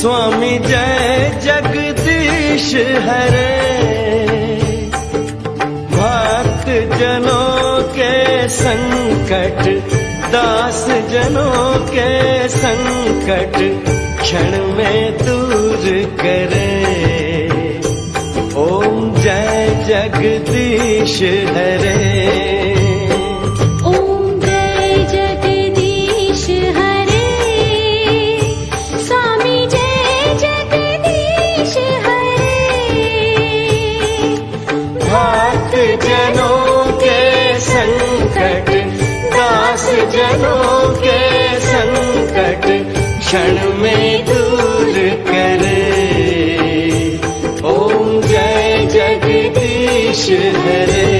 स्वामी जय जगदीश हरे। भक्त जनों के संकट, दास जनों के संकट क्षण में दूर करे। ओम जय जगदीश हरे। ओम जय जगदीश हरे। स्वामी जय जगदीश हरे। भक्त जनों के संकट, दास जनों के संकट क्षण में दूर करे। ओम जय जगदीश हरे।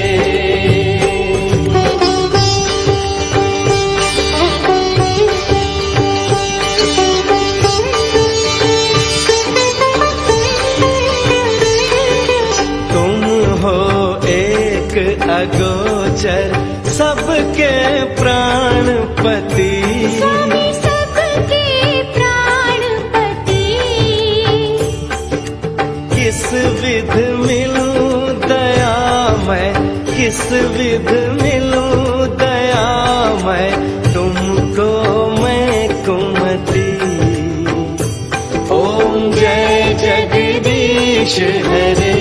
तुम हो एक अगोचर सबके प्राणपति। स्वामी सबके प्राणपति। किस विध मिलूं दया मैं, किस विध मिलूं दया मैं, तुमको मैं कुमति। ओम जय जगदीश हरे।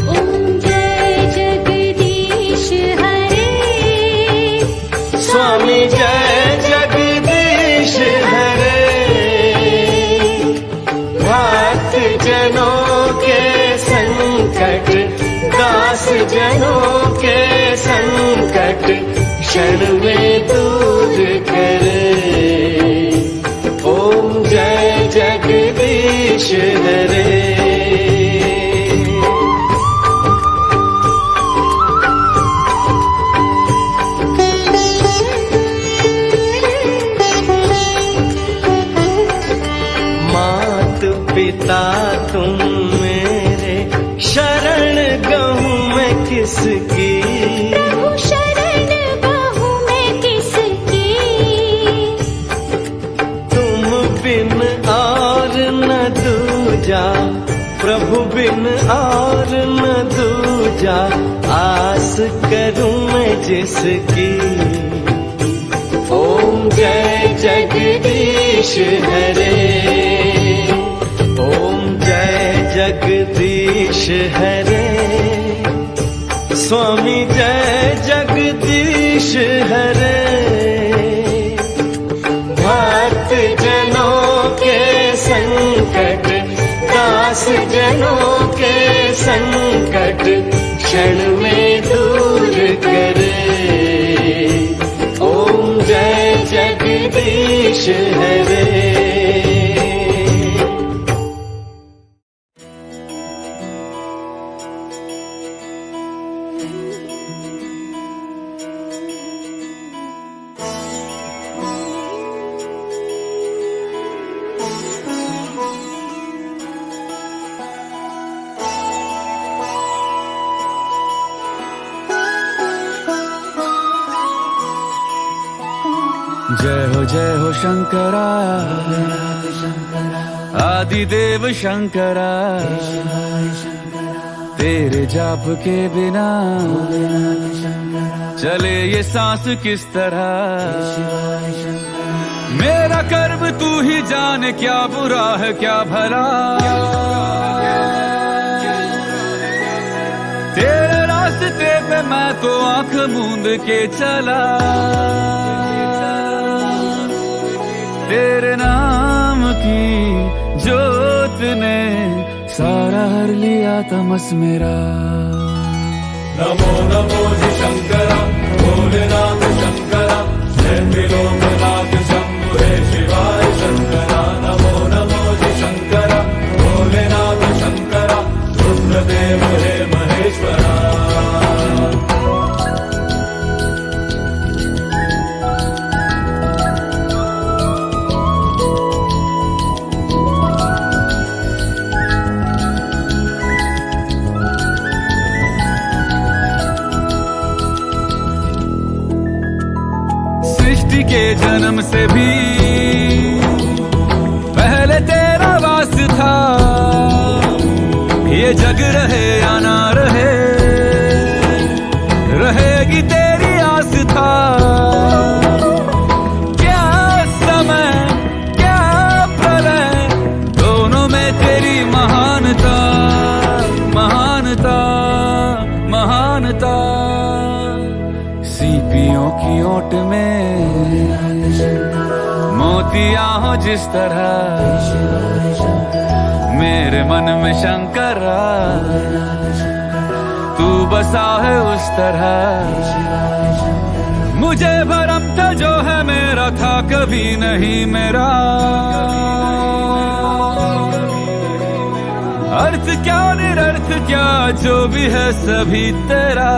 ओम जय जगदीश हरे। स्वामी जय जगदीश हरे। भक्त जनों के संकट, दास जनों के संकट क्षण में दूर करे। ओम जय जगदीश हरे। पिता तुम मेरे, शरण गहूँ मैं किसकी। प्रभु शरण गहूँ मैं किसकी। तुम बिन और न दूजा, प्रभु बिन और न दूजा, आस करूँ मैं जिसकी। ओम जय जगदीश हरे। ओम जय जगदीश हरे। स्वामी जय जगदीश हरे। भक्त जनों के संकट, दास जनों के संकट क्षण में दूर करे। ओम जय जगदीश हरे। जय हो शंकरा, आदिदेव शंकरा। तेरे जाप के बिना चले ये सांस किस तरह। मेरा कर्म तू ही जाने, क्या बुरा है क्या भला। तेरे रास्ते पे मैं तो आंख मूंद के चला। तेरे नाम की जोत ने सारा हर लिया तमस मेरा। नमो नमो जी शंकरा, भोलेनाथ शंकरा, जय त्रिलोकनाथ शंभु हे शिवाय शंकरा। नमो नमो जी शंकरा, भोलेनाथ शंकरा, रुद्रदेव हे महेश्वरा। जग रहे या ना रहे, रहेगी तेरी आस्था। क्या समय क्या प्रलय, दोनों में तेरी महानता, महानता, महानता। सीपियों की ओट में मोतियां हो जिस तरह, मेरे मन में शंकरा तू बसा है उस तरह। मुझे भरम था जो है मेरा था कभी नहीं मेरा, अर्थ क्या निरर्थ क्या जो भी है सभी तेरा।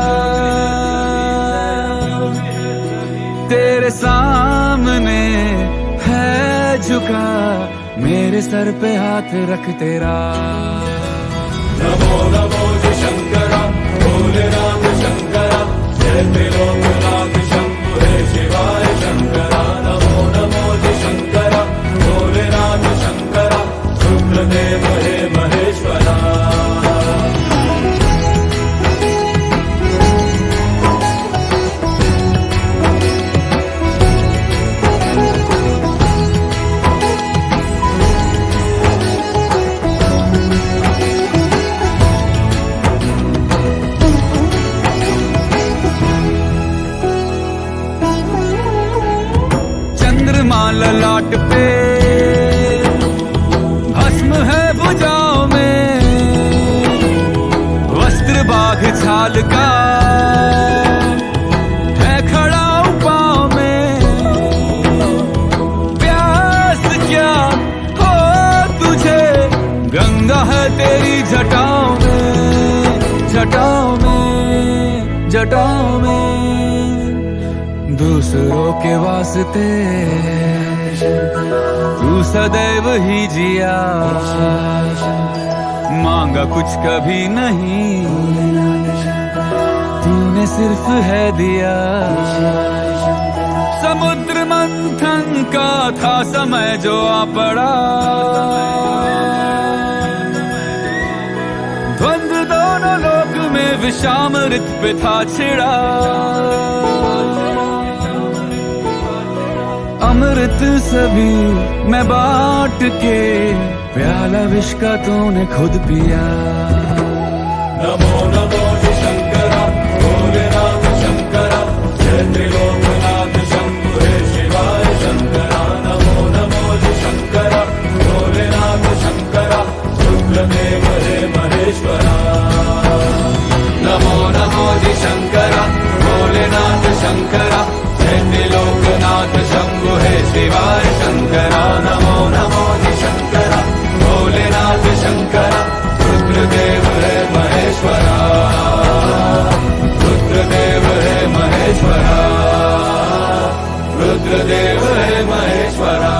तेरे सामने है झुका मेरे सर पे हाथ रख तेरा। नमो नमो जी शंकरा भोलेनाथ शंकरा, जय त्रिलोकनाथ शंभु हे शिवाय शंकरा। नमो नमो जी शंकरा भोलेनाथ शंकरा, रुद्रदेव हे महेश्वरा। ललाट पे भस्म है भुजाओं में, वस्त्र बाघ छाल का है खड़ा पाँव में। प्यास क्या हो तुझे, गंगा है तेरी जटाओं में, जटाओं में, जटाओं में। दूसरों के वास्ते तू सदैव ही जिया, मांगा कुछ कभी नहीं, तूने सिर्फ है दिया। समुद्र मंथन का था समय जो आ पड़ा, द्वंद्व दोनों लोक में विषामृत पे था छिड़ा। अमृत सभी मैं बांट के, प्याला विष का तूने खुद पिया। नमो नमो जी शंकरा भोलेनाथ शंकरा, जय त्रिलोकनाथ शंभु हे शिवाय शंकरा। नमो नमो जी शंकरा भोलेनाथ शंकरा, रुद्रदेव हे महेश्वरा। नमो नमो जी शंकरा भोलेनाथ शंकरा, जय त्रिलोकनाथ शंभु हे शिवाय शंकरा। नमो नमो जी शंकरा भोलेनाथ शंकरा, रुद्रदेव हे महेश्वरा, रुद्रदेव हे महेश्वरा, रुद्रदेव हे महेश्वरा।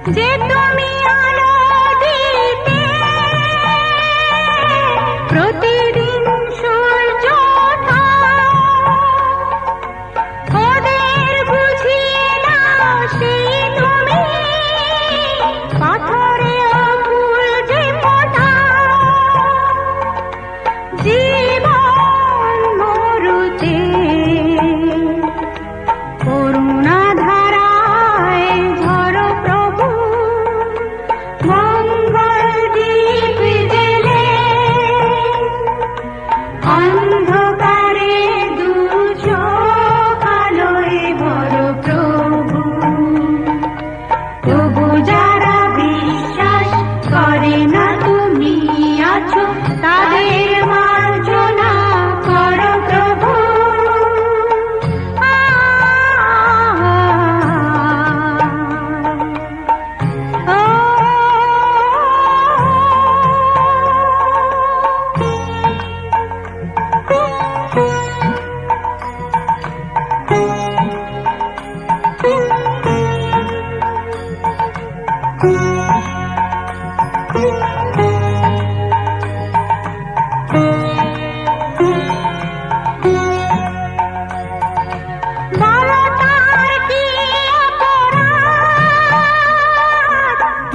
যে তুমি আলো দিতে প্রতিদিন সূর্য ওঠা, ওদের বুঝিয়ে দাও সেই তুমি পাথরে ফুল যে ফোটা। জীবন মরুতে করুণা ধারায় ঝরো প্রভু, মঙ্গল দীপ জেলে অন্ধকারে দু চোখ আলোয় ভরো প্রভু। তবু যারা বিশ্বাস করে না তুমি আছো, তাদের মার্জনা করো প্রভু। বলো তার কি অপরাধ,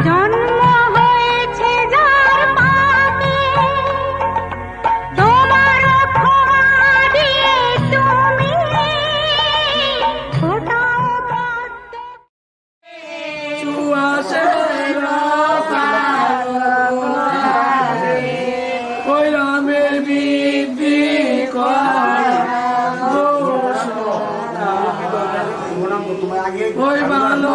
জন্ম হয়েছে যার পাপে, তোমার ক্ষমা দিয়ে তুমি ফোটাও পদ্ম। ওই রামের বৃদ্ধি ওই ভালো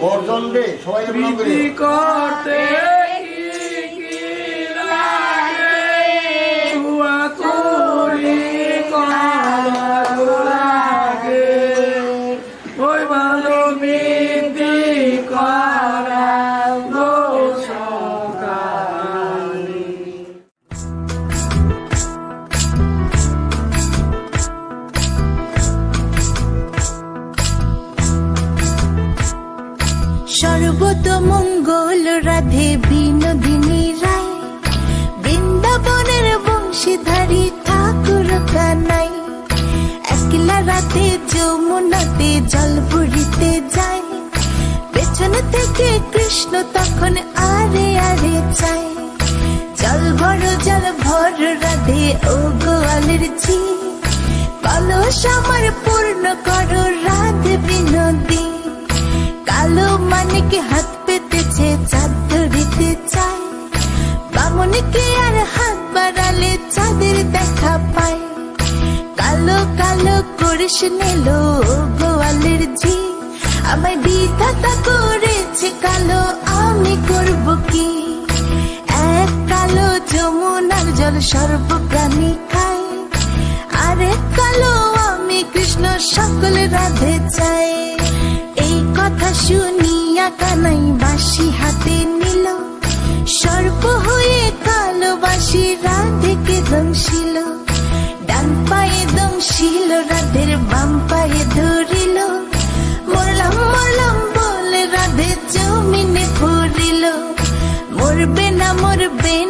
বর্জন দে সবাই বৃদ্ধি করতে ওই ভালো বৃদ্ধি করা সর্বতমঙ্গল রাধে বিনোদিনী রায়, বৃন্দাবনের বংশীধারী ঠাকুর কানাই। একলা রাতে যমুনাতে জল ভরিতে যায়, পেছন থেকে কৃষ্ণ তখন আরে আরে চায়। জল ভর রাধে ও গোয়ালের ঝি, কলস আমার পূর্ণ করো রাধে বিনোদী। কালো মানিকে হাত পেতেছে চাঁদ ধরিতে চায়, বামনকে আর হাত বাড়ালে চাঁদের দেখা পায়। কালো কালো করিস নিলো গোয়ালের ঝি, আমায় বিধাতা করেছে কালো, আমি করব কি? এক কালো যমুনার জল সর্বপ্রাণী খায়, আরেক কালো আমি কৃষ্ণ সকল রাধে চাই। এই কথা শুনিয়া কানাই বাঁশি হাতে নিল, সর্প হয়ে কালো বাঁশি রাধেকে দংশিল। ডান পায়ে দংশিল রাধের বাম পায়ে ধরিল, মরলাম মরলাম বলে রাধে জমিনে পড়িল। মরবে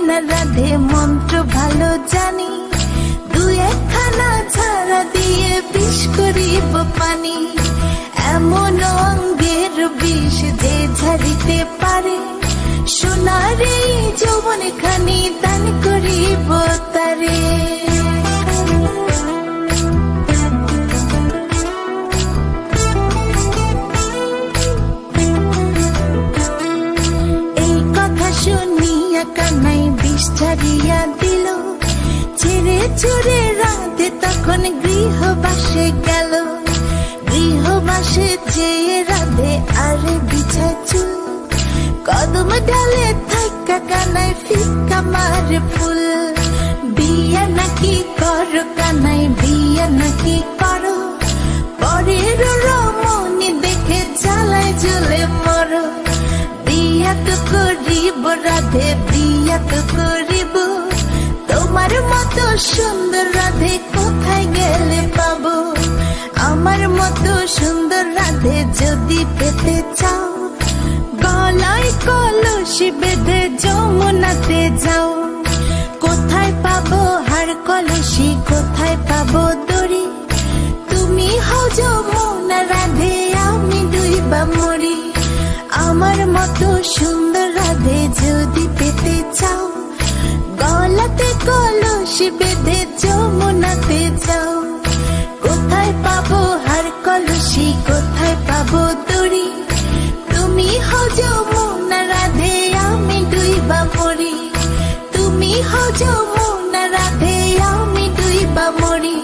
না রাধে মন্ত্র ভালো জানি, দু একখানা ছাড়া দিয়ে বিষ করিব পানি। এমন অঙ্গের বিষ যে ঝাড়িতে পারে, সোনার এই যৌবন খানি দান করিব তারে। এই কথা শুনিয়া কানাই বিষ ছাড়িয়া দিল, ছেড়ে ছুড়ে রাধে তখন গৃহবাসে গেল। গৃহবাসে যেয়ে রাধে আরে বিছায় চুল, কদম ডালে থাকা কানাই ফিকা মারে ফুল। বিয়া নাকি করো কানাই বিয়া নাকি করো, পরের রমণী দেখে জ্বালায় জ্বলে মরো। বিয়া তো করিব রাধে বিয়া তো করিব, তোমার মতো সুন্দর রাধে কোথায় গেলে পাবো? রাধে যদি পেতে চাও, গলায় কলসি বেঁধে যমুনাতে যাও। কোথায় পাবো হার কলসি, কোথায় পাবো দড়ি, তুমি হও যমুনা রাধে আমি ডুইবা মরি। আমার মতো সুন্দর রাধে যদি পেতে চাও, গলাতে কলসি বেঁধে যমুনাতে যাও। কোথায় পাবো হার কলসি, কোথায় পাবো দড়ি, তুমি হও যমুনা রাধে আমি ডুইবা মরি। তুমি হও যমুনা রাধে আমি ডুইবা মরি।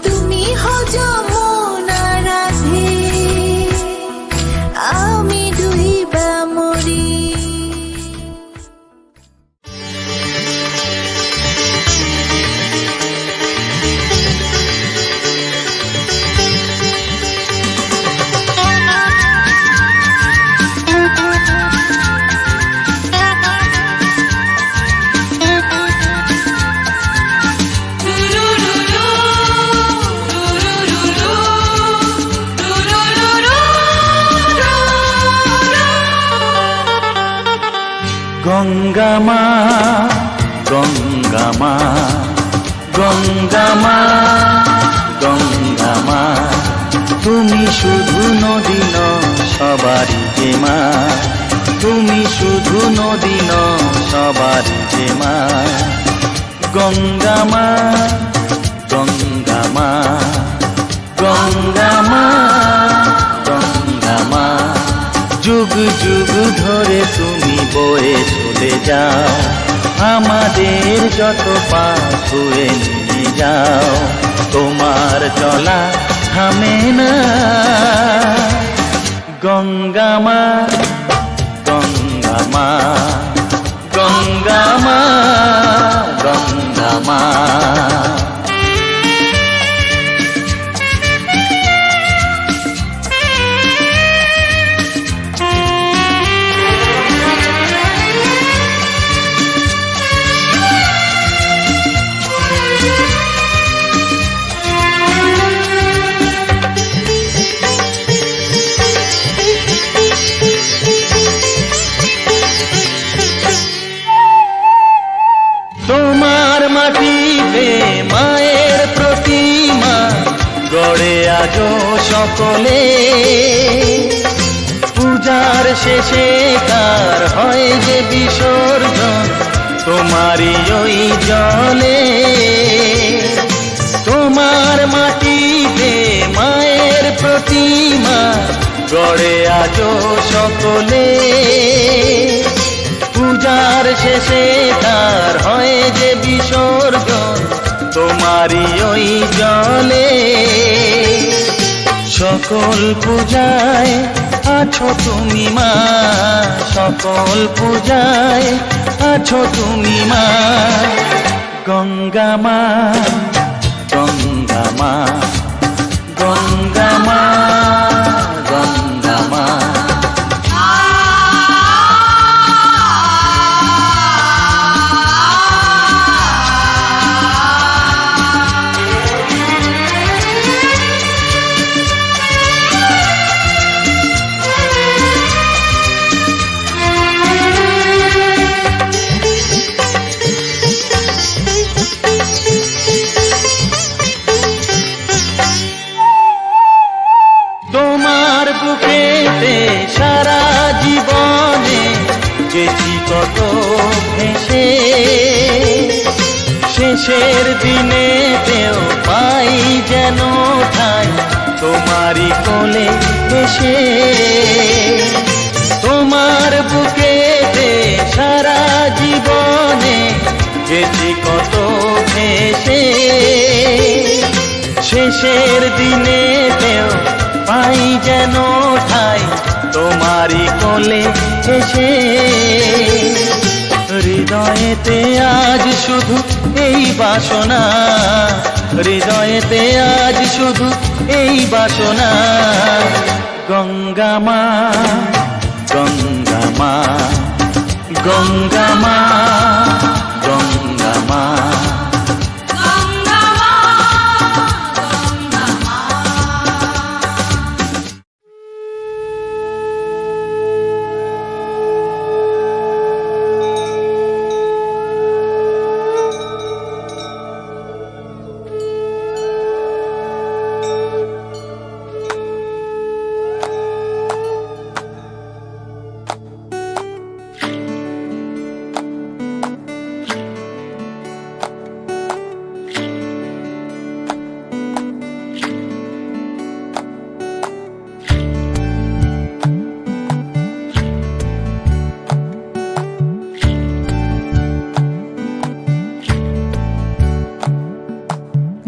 তুমি হও যমুনা রাধে আমি ডুইবা মরি। গঙ্গা মা, গঙ্গা মা, গঙ্গা মা, গঙ্গা মা, তুমি শুধু নদী নও সবারই যে মা, তুমি শুধু নদী নও সবারই যে মা। গঙ্গা মা, গঙ্গা মা, গঙ্গা মা, গঙ্গা মা, যুগ যুগ ধরে তুমি বয়ে চলে যাও, আমাদের যত পাপ ধুয়ে নিয়ে যাও। তোমার চলা থামে না। গঙ্গা মা, গঙ্গা মা, গঙ্গা মা, গঙ্গা মা। তোমার মাটিতে মায়ের প্রতিমা গড়ে আজো সকলে, পূজার শেষে কার হয় যে বিসর্জন তোমারই ওই জলে। তোমার মাটিতে মায়ের প্রতিমা গড়ে আজো সকলে, পূজার শেষে তার হয় যে বিসর্জন তোমারই ওই জলে। সকল পূজায় আছো তুমি মা, সকল পূজায় আছো তুমি মা। গঙ্গা মা, গঙ্গা মা, গঙ্গা মা, গঙ্গা মা। তোমার বুকেতে সারা জীবনে গেছি কত ভেসে, শেষের দিনেতেও পাই যেন ঠাই তোমারই কোলে এসে। তোমার বুকেতে সারা জীবনে গেছি কত ভেসে, শেষের দিনেতেও পাই যেন ঠাই তোমারই কোলে এসে। হৃদয়েতে আজ শুধু এই বাসনা, হৃদয়েতে আজ শুধু এই বাসনা। গঙ্গা মা, গঙ্গা মা, গঙ্গা মা, গঙ্গা মা।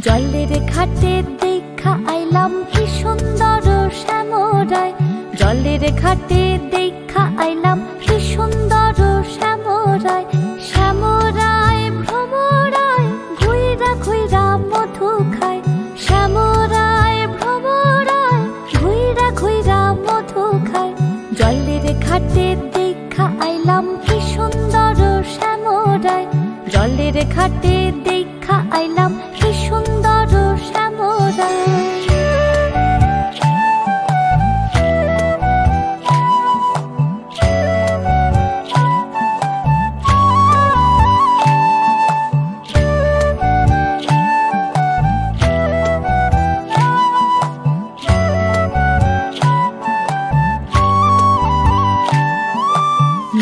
জলের ঘাটে দেখা আইলাম কি সুন্দর শ্যামরায়, জলের ঘাটে দেখা আইলাম কি সুন্দর শ্যামরায়। শ্যামরায় ভ্রমরায় ঘুইরা ঘুইরা মধু খায়, শ্যামরায় ভ্রমরায় ঘুইরা ঘুইরা মধু খায়। জলের ঘাটে দেখা আইলাম কি সুন্দর শ্যামরায়, জলের ঘাটে দেখা আইলাম কি সুন্দর শ্যামরায়।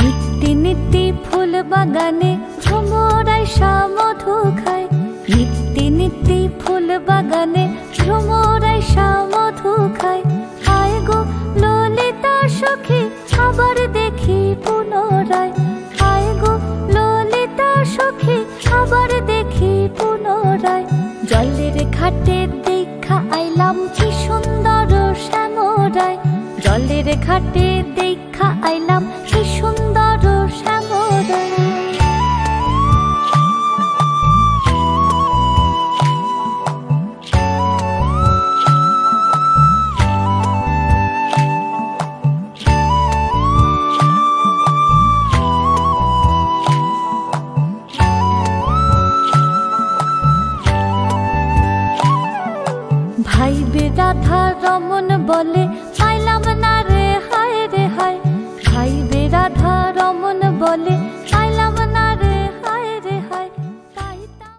নিত্যি নিত্যি ফুল বাগানে ভ্রমরায় মধু খায়, নিত্যি নিত্যি ফুল বাগানে ভ্রমরায় মধু খায়। হায় গো ললিতা সখী আবার দেখি পুনরায়, হায় গো ললিতা সখী আবার দেখি পুনরায়। জলের ঘাটে দেখা আইলাম কি সুন্দর শ্যামরায়, জলের ঘাটে দেখা আইলাম কি সুন্দর শ্যামরায়। ভাই রাধা রমন বলে পাইলাম না রে হায় রে হায়, ভাই রাধা রমন বলে পাইলাম না রে হায় রে হায়। পাইতাম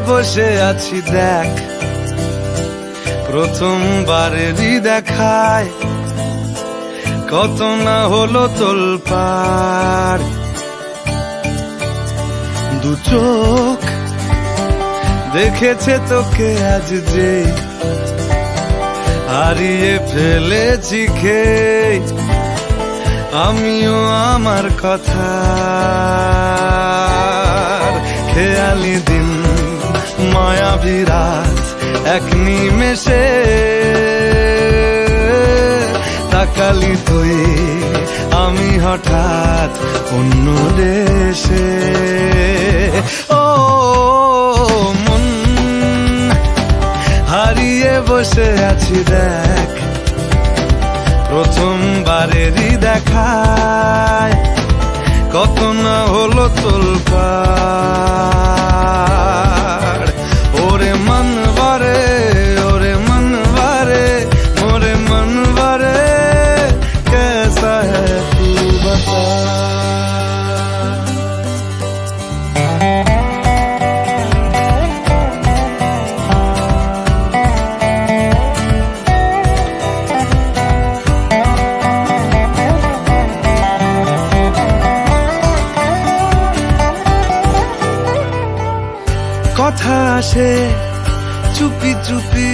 বসে আছি দেখ, প্রথমবারেরই দেখায় কত না হলো তোলপাড়। দু চোখ দেখেছে তোকে আজ যে হারিয়ে ফেলেছি খেয়ে আমিও আমার কথা। খেয়ালি দিন মায়াবী রাত এক নিমেষে তাকালি তুই আমি হঠাৎ অন্য দেশে। ও মন হারিয়ে বসে আছি দেখ, প্রথমবারেরই দেখায় কত না হলো তোলপাড়। ওরে মনবারে ওরে মনবারে ওরে মনবারে कैसा है तू बता। কথা আসে চুপি চুপি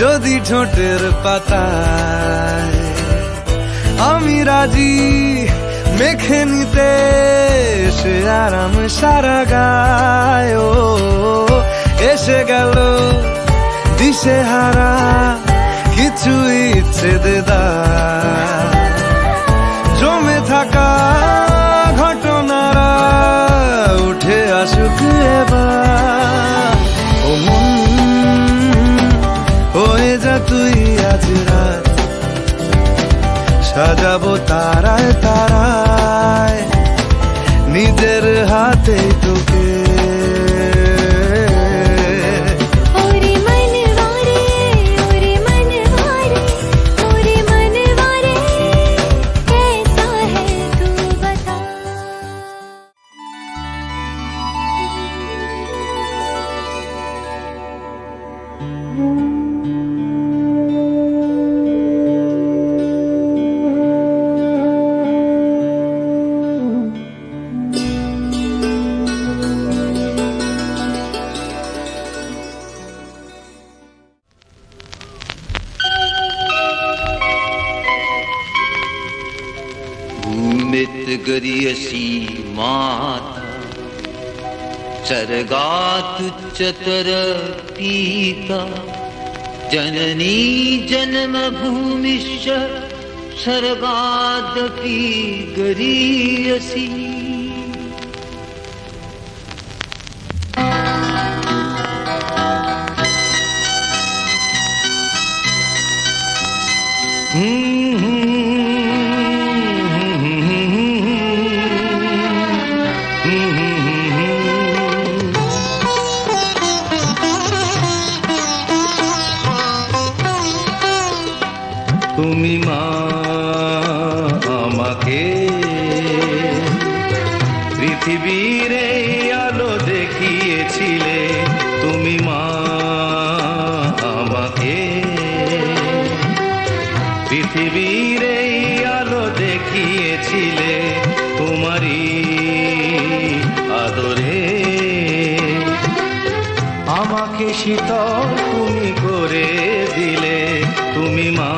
যদি ঠোঁটের পাতায়, আমি রাজি মেখে নিতে সে আরাম সারা গায়। ও এসে গেল দিশে হারা কিছু ইচ্ছে দেদার, জমে থাকা ঘটনারা উঠে আসুক এবার। ও মন হয়ে যা তুই আজ রাত, সাজাবো তারায় তারায় নিজের হাতে তোকে। ওরে মনবারে ওরে মনবারে ওরে মনবারে कैसा है तू बता। भूमित गरियसी माता सर्गात् चतर पीता जननी जन्म भूमिश्च सर्गादपि गरियसी। তুমি মা আমাকে পৃথিবীর এই আলো দেখিয়েছিলে, তুমি মা আমাকে পৃথিবীর এই আলো দেখিয়েছিলে, তোমারই আদরে আমাকে শীতল তুমি করে দিলে, তুমি মা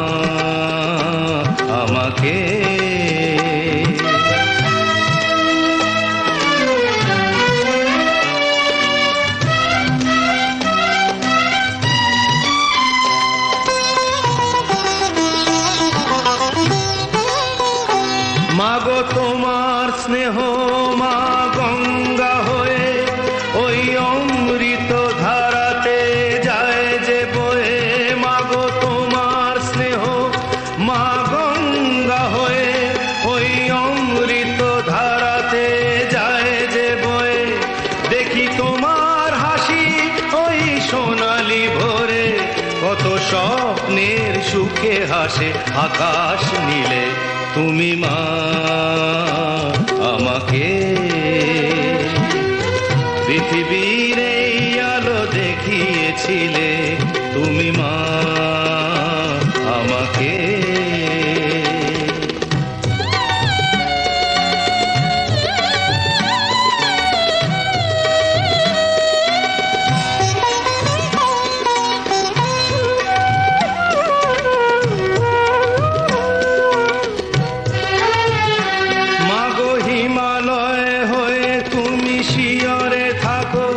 আমাকে। মাগো তোমার স্নেহ মা গঙ্গা হয়ে ওই অমৃত ধারাতে যায় যে বয়ে। মাগো তোমার স্নেহ মা গঙ্গা হয়ে ওই অমৃত ধারাতে যায় যে বয়ে। দেখি তোমার হাসি ওই সোনালি ভোরে, কত স্বপ্নের সুখে হাসে আকাশ নীলে, তুমি মা আমাকে পৃথিবীর এই দিয়েছিলে তুমি মা আমাকে। মাগো হিমালয় হয়ে তুমি শিয়রে থাকো,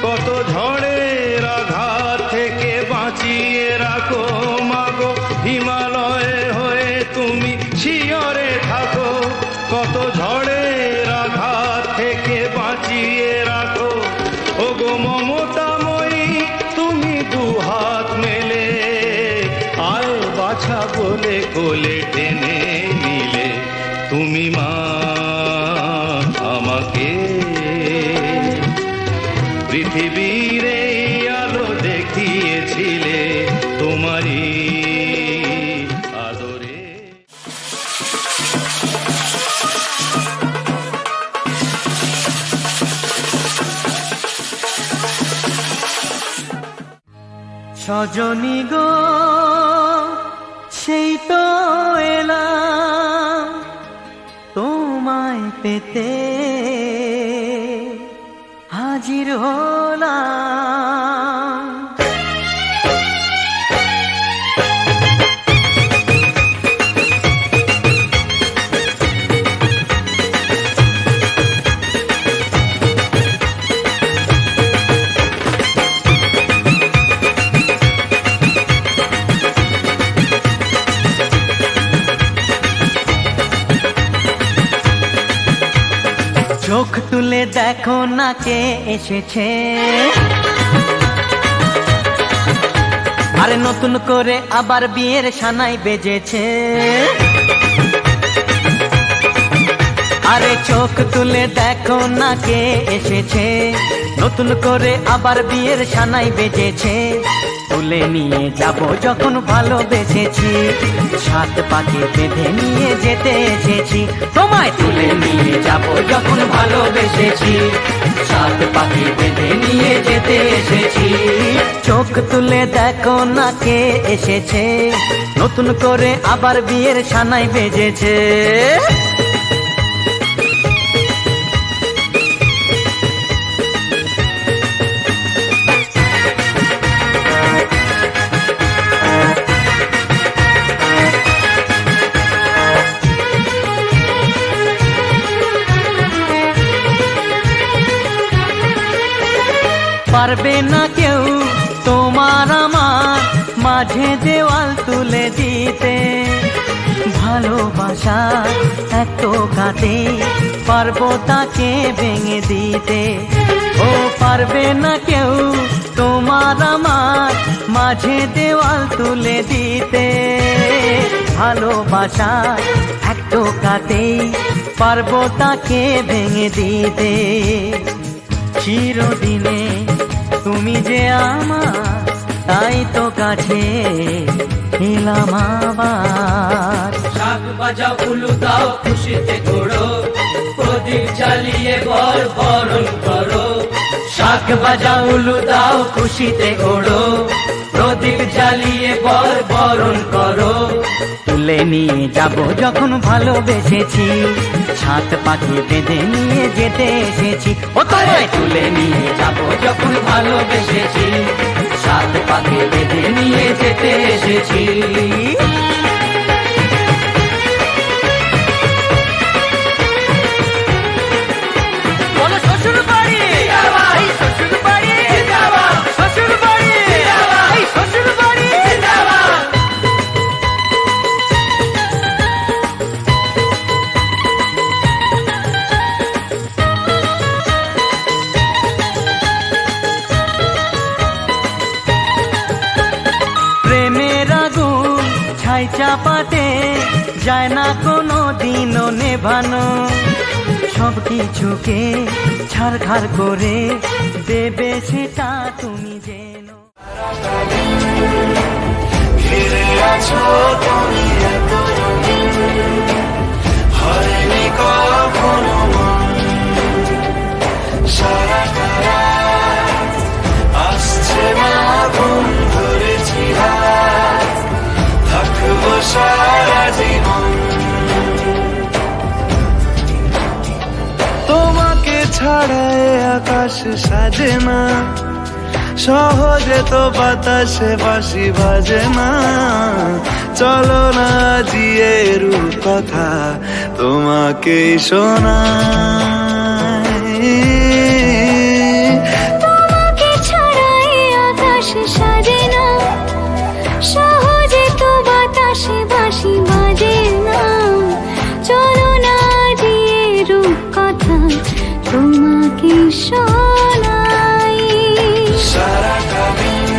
কত ঝড়ের আঘাত থেকে বাঁচিয়ে রাখো। মাগো হিমালয় হয়ে তুমি শিয়রে থাকো, কত ঝড়ের আঘাত থেকে বাঁচিয়ে রাখো। ওগো মমতাময়ী তুমি দুহাত মেলে আয় বাছা বলে কোলে টেনে নিলে তুমি মা আমাকে। পৃথিবীর এই আলো দেখিয়েছিলে তোমারই আদরে। সজনী গো সেই তো এলাম তোমায় পেতে, হাজির হলাম। চোখ তুলে দেখো না কে এসেছে, আরে নতুন করে আবার বিয়ের সানাই বেজেছে। আরে চোখ তুলে দেখো না কে এসেছে, নতুন করে আবার বিয়ের সানাই বেজেছে। তুলে নিয়ে যাব যখন ভালোবেসেছি, সাত পাকে বেঁধে নিয়ে যেতে এসেছি। তোমায় তুলে নিয়ে যাব যখন ভালোবেসেছি, সাত পাকে বেঁধে নিয়ে যেতে এসেছি। চোখ তুলে দেখো না কে এসেছে, নতুন করে আবার বিয়ের সানাই বেজেছে। পারবে না কেউ তোমার আমার মাঝে দেওয়াল তুলে দিতে, ভালোবাসা এত কাটে পারবো তাকে ভেঙে দিতে। ও পারবে না কেউ তোমার আমার মাঝে দেওয়াল তুলে দিতে, ভালোবাসা এত কাটে পারবো তাকে ভেঙে দিতে। চিরদিনে তুমি যে আমার, তাই তো কাছে এলাম আবার। শাক বাজাও উলু দাও খুশিতে ঘোড়ো, প্রদীপ জ্বালিয়ে বর বরণ করো। শাক বাজাও উলু দাও খুশিতে ওড়ো, প্রদীপ জ্বালিয়ে বর বরণ করো। তুলে নিয়ে যাব যখন ভালোবেসেছি, সাত পাকে বেঁধে নিয়ে যেতে এসেছি। ও তোমায় তুলে নিয়ে যাব যখন ভালোবেসেছি, সাত পাকে বেঁধে নিয়ে যেতে এসেছি। শ্বশুর বাড়ি, শ্বশুর বাড়ি, শ্বশুর বাড়ি, শ্বশুর বাড়ি। প্রেমের আগুন ছাই চাপাতে যায় না কোনো দিনও নেভানো, সব কিছুকে ছাড়খাড় করে দেবে সেটা তুমি জেনো। ঘিরে আছো তুমি এত রঙিন, হয়নি কখনো মন সারাটা রাত আসছে না। সাজে না, সহজে তো বাতাসে বাঁশি বাজে না। চলো না জিয়ে রূপকথা তোমাকে শোনাই। তোমাকে ছাড়াই আকাশ সাজে না, সহজে তো বাতাসে বাঁশি বাজে না। চলো না দিয়ে রূপকথা তোমাকে শোনাই। সারাটা দিন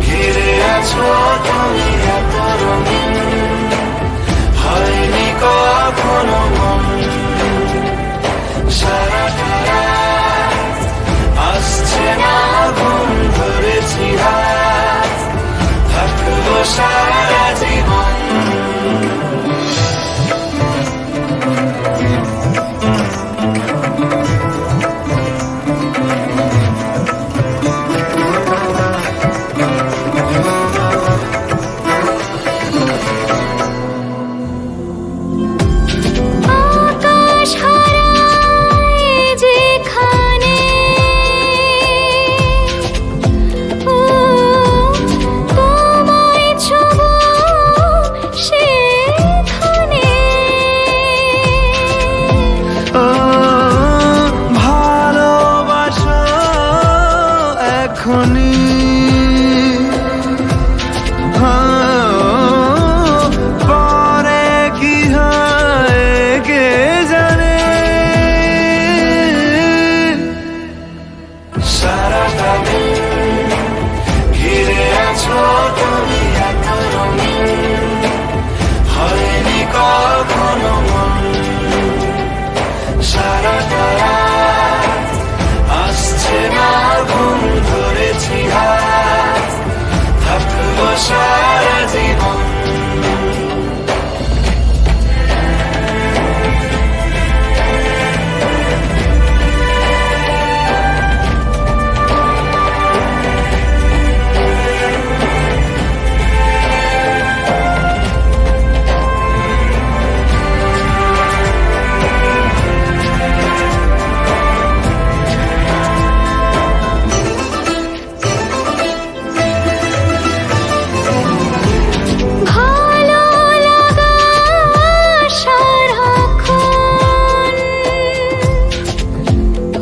ঘিরে আছো তুমি এত রঙিন, হয়নি কখনো মন। সারাটা রাত আসছে না ঘুম, ধরেছি হাত, থাকবো সারা জীবন। আকাশ হারায় যেখানে, ও তোমায় ছোঁবো সেখানে। ও ভালোবাসো এখনই, পরে কি হয় কে জানে। সারাটা দিন ঘিরে আছো তুমি এত রঙিন, হয়নি কখনো মন। সারাটা রাত আসছে না ঘুম, ধরেছি হাত, থাকবো সারা জীবন। ভালো লাগা সারাক্ষণ,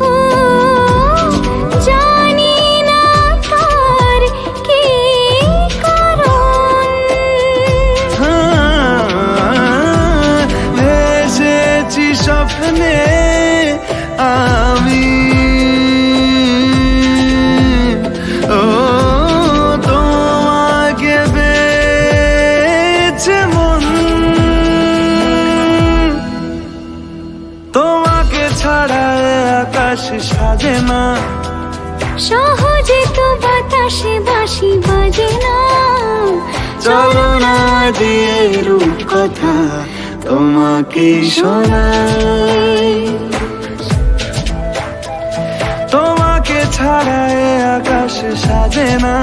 ও জানি না তার কি কারণ। ভেসেছি স্বপ্নে আমি, ও তোমাকে পেয়েছে মন। তোমাকে ছাড়া আকাশ সাজে না, সহজে তো বাতাসে বাঁশি বাজে না। চলো না দিয়ে রূপকথা তোমাকে শোনাই। তোমাকে ছাড়া আকাশ সাজে না,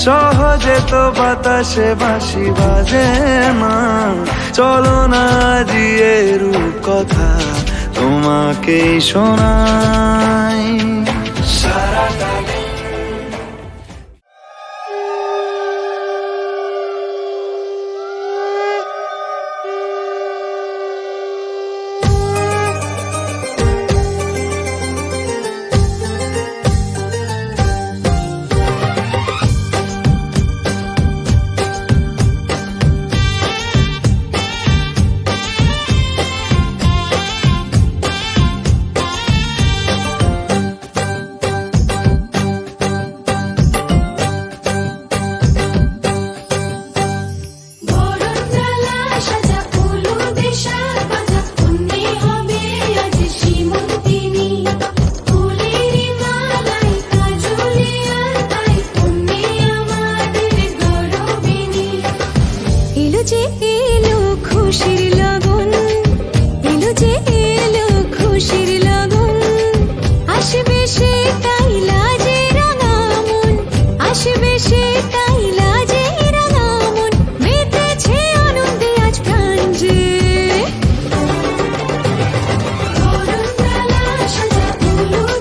সহজে তো বাতাসে বাঁশি বাজে না। চলো না দিয়ে রূপকথা তোমাকে শোনাই। সারাটা ফুল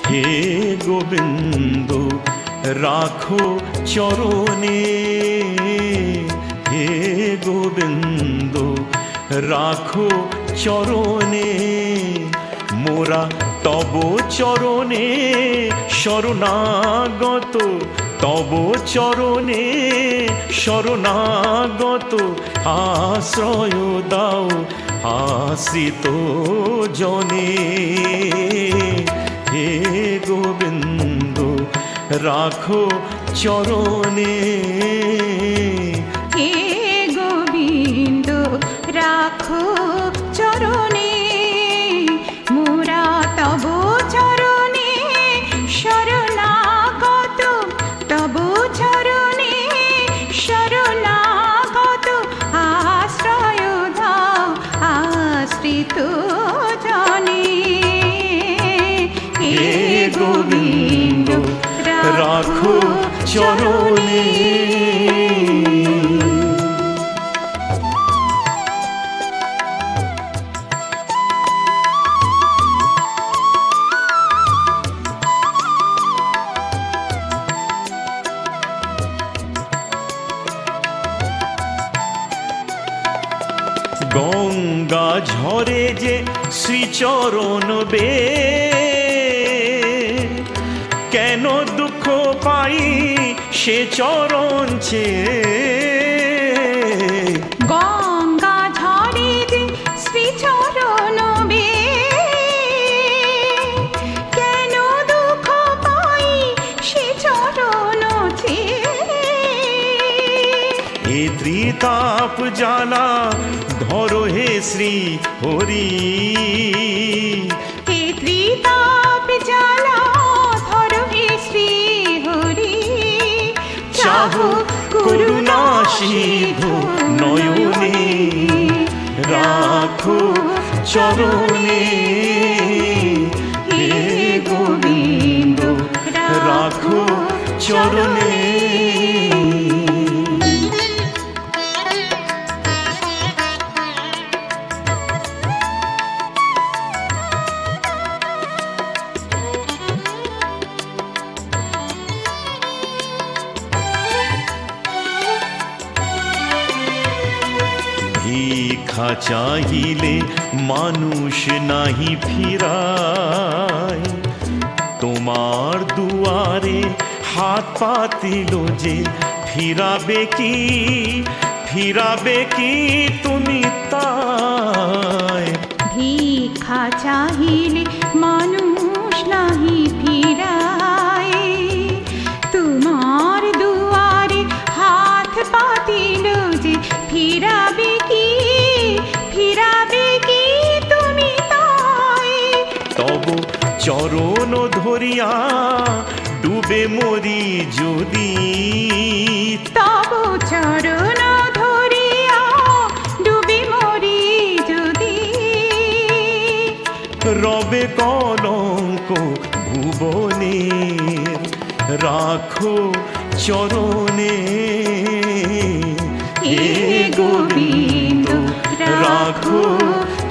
হে গোবিন্দ রাখো চরণে, হে গোবিন্দ রাখো চরণে, মোরা তব চরণে শরণাগত, তব চরণে শরণাগত, আশ্রয় দাও আশ্রিত জনে। হে গোবিন্দ রাখো চরণে, হে গোবিন্দ রাখো চরণে, মোরা তব চরণে শরণাগত, তব চরণে শরণাগত, আশ্রয় দাও আশ্রিত জনে। হে গোবিন্দ রাখো চরণে। গঙ্গা ঝরে যে শ্রীচরণ বে, কেন দুঃখ পাই সে চরণ চেয়ে। গঙ্গা ঝরে যে শ্রীচরণ বে, কেন দুঃখ পাই সে চরণ চেয়ে। এ ত্রিতাপ জ্বালা ধরো হে শ্রী হরি, হে ত্রিতাপ জ্বালা ধরো হে শ্রী হরি, চাহো করুণা সিধু নয়নে, রাখো চরণে। হে গোবিন্দ রাখো চরণে। ভিক্ষা চাহিলে মানুষ নাহি ফিরায়, তোমার দুয়ারে হাত পাতিল যে ফিরাবে কি, ফিরাবে কি তুমি তাই। ভিক্ষা চাহিলে মানুষ নাহি ফিরায়, তোমার দুয়ারে হাত পাতিল যে ফিরাবে কি, ফিরাবে কি তুমি তাই। তব চরণ ধরিয়া ডুবে মরি যদি, তব চরণ ধরিয়া ডুবে মরি যদি। রবে কলঙ্ক ভুবনের, রাখো চরণে। হে গোবিন্দ রাখো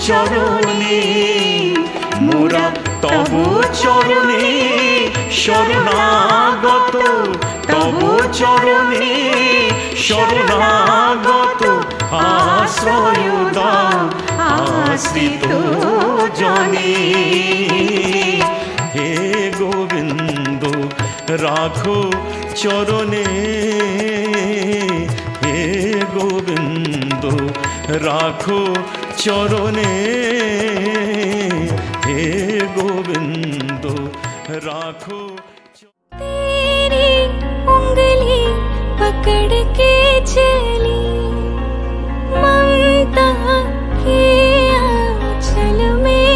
চরণে, মোরা তব চরণে শরণাগত, তব চরণে শরণাগত, আশ্রয় দাও আশ্রিত জনে। হে গোবিন্দ রাখো চরণে, হে গোবিন্দ রাখো চরণে, হে গোবিন্দ রাখো। तेरी उंगली पकड़ के चली, ममता के आंचल में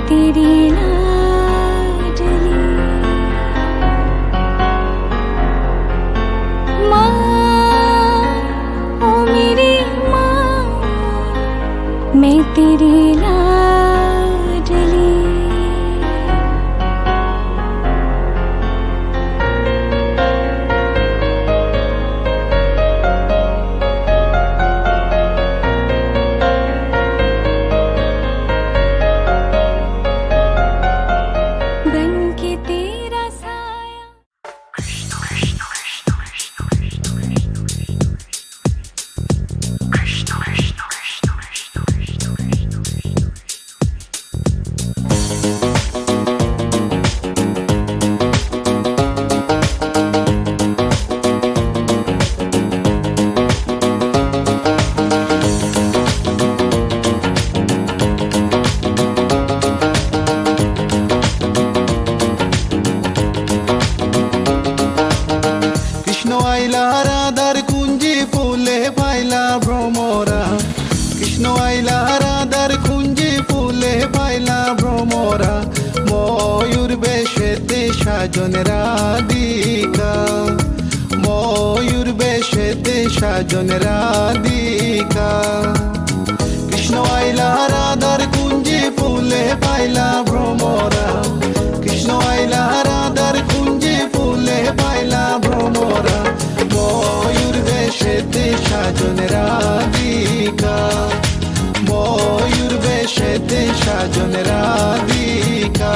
तेरी लाडली माँ ओ मेरी माँ मैं तेरी लाडली बन के तेरा साया কৃষ্ণ আইলা রাধার কুঞ্জি ফুলে পাইলা ভ্রমরা কৃষ্ণ আইলা রাধার কুঞ্জি ফুলে পাইলা ভ্রমরা ময়ূর বেশেতে সাজন রাধিকা ময়ূর বেশেতে সাজন রাধিকা কৃষ্ণ আইলা রাধার কুঞ্জি ফুলে পাইলা ভ্রমরা কৃষ্ণ আইলা রাধার কুঞ্জি ফুলে পাইলা ভ্রমরা ময়ূর বেশেতে সাজন রাধিকা ময়ূর বেশেতে সাজন রাধিকা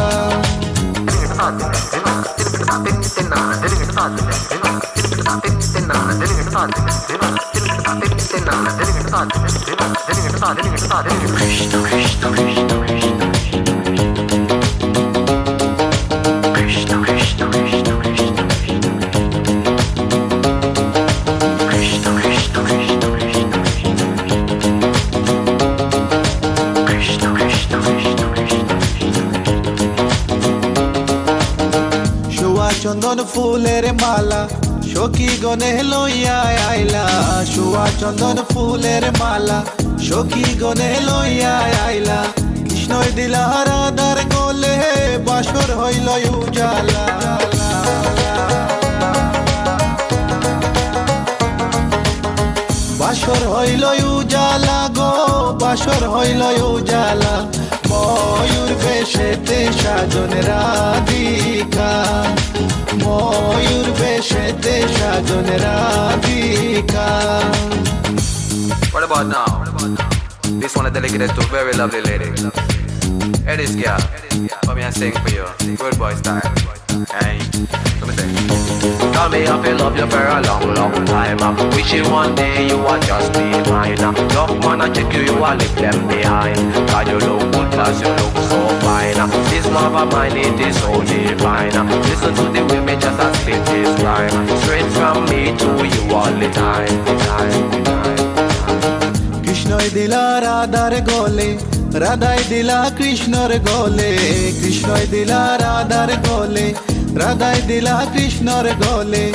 শোয়া চন্দন ফুলের মালা সখী গনে লইয়া আইলা শোয়া চন্দন ফুলের মালা সখী গনে লইয়া আইলা কৃষ্ণই দিলা রাধার গলে বাসর হইল উজালা বাসর হইল উজালা গো বাসর হইল উজালা ময়ূর বেশেতে সাজন রাধিকা ময়ূর বেশেতে সাজন Radhika What about now? This one is dedicated to a very lovely lady. Hey, this girl, come here and sing for you. Good boy style. Hey, let me sing. Tell me if you love you for a long, long time. Wishing one day you will just be mine. Love man, I check you, you will leave them behind. God, you look good, cause you look so fine. This love of mine, it is so divine. Listen to the way me just a spit this rhyme. Straight from me to you all the time, the time, the time. কৃষ্ণই দিলা রাধার গলে রাধাই দিলা কৃষ্ণর গলে কৃষ্ণই দিলা রাধার গলে রাধাই দিলা কৃষ্ণর গলে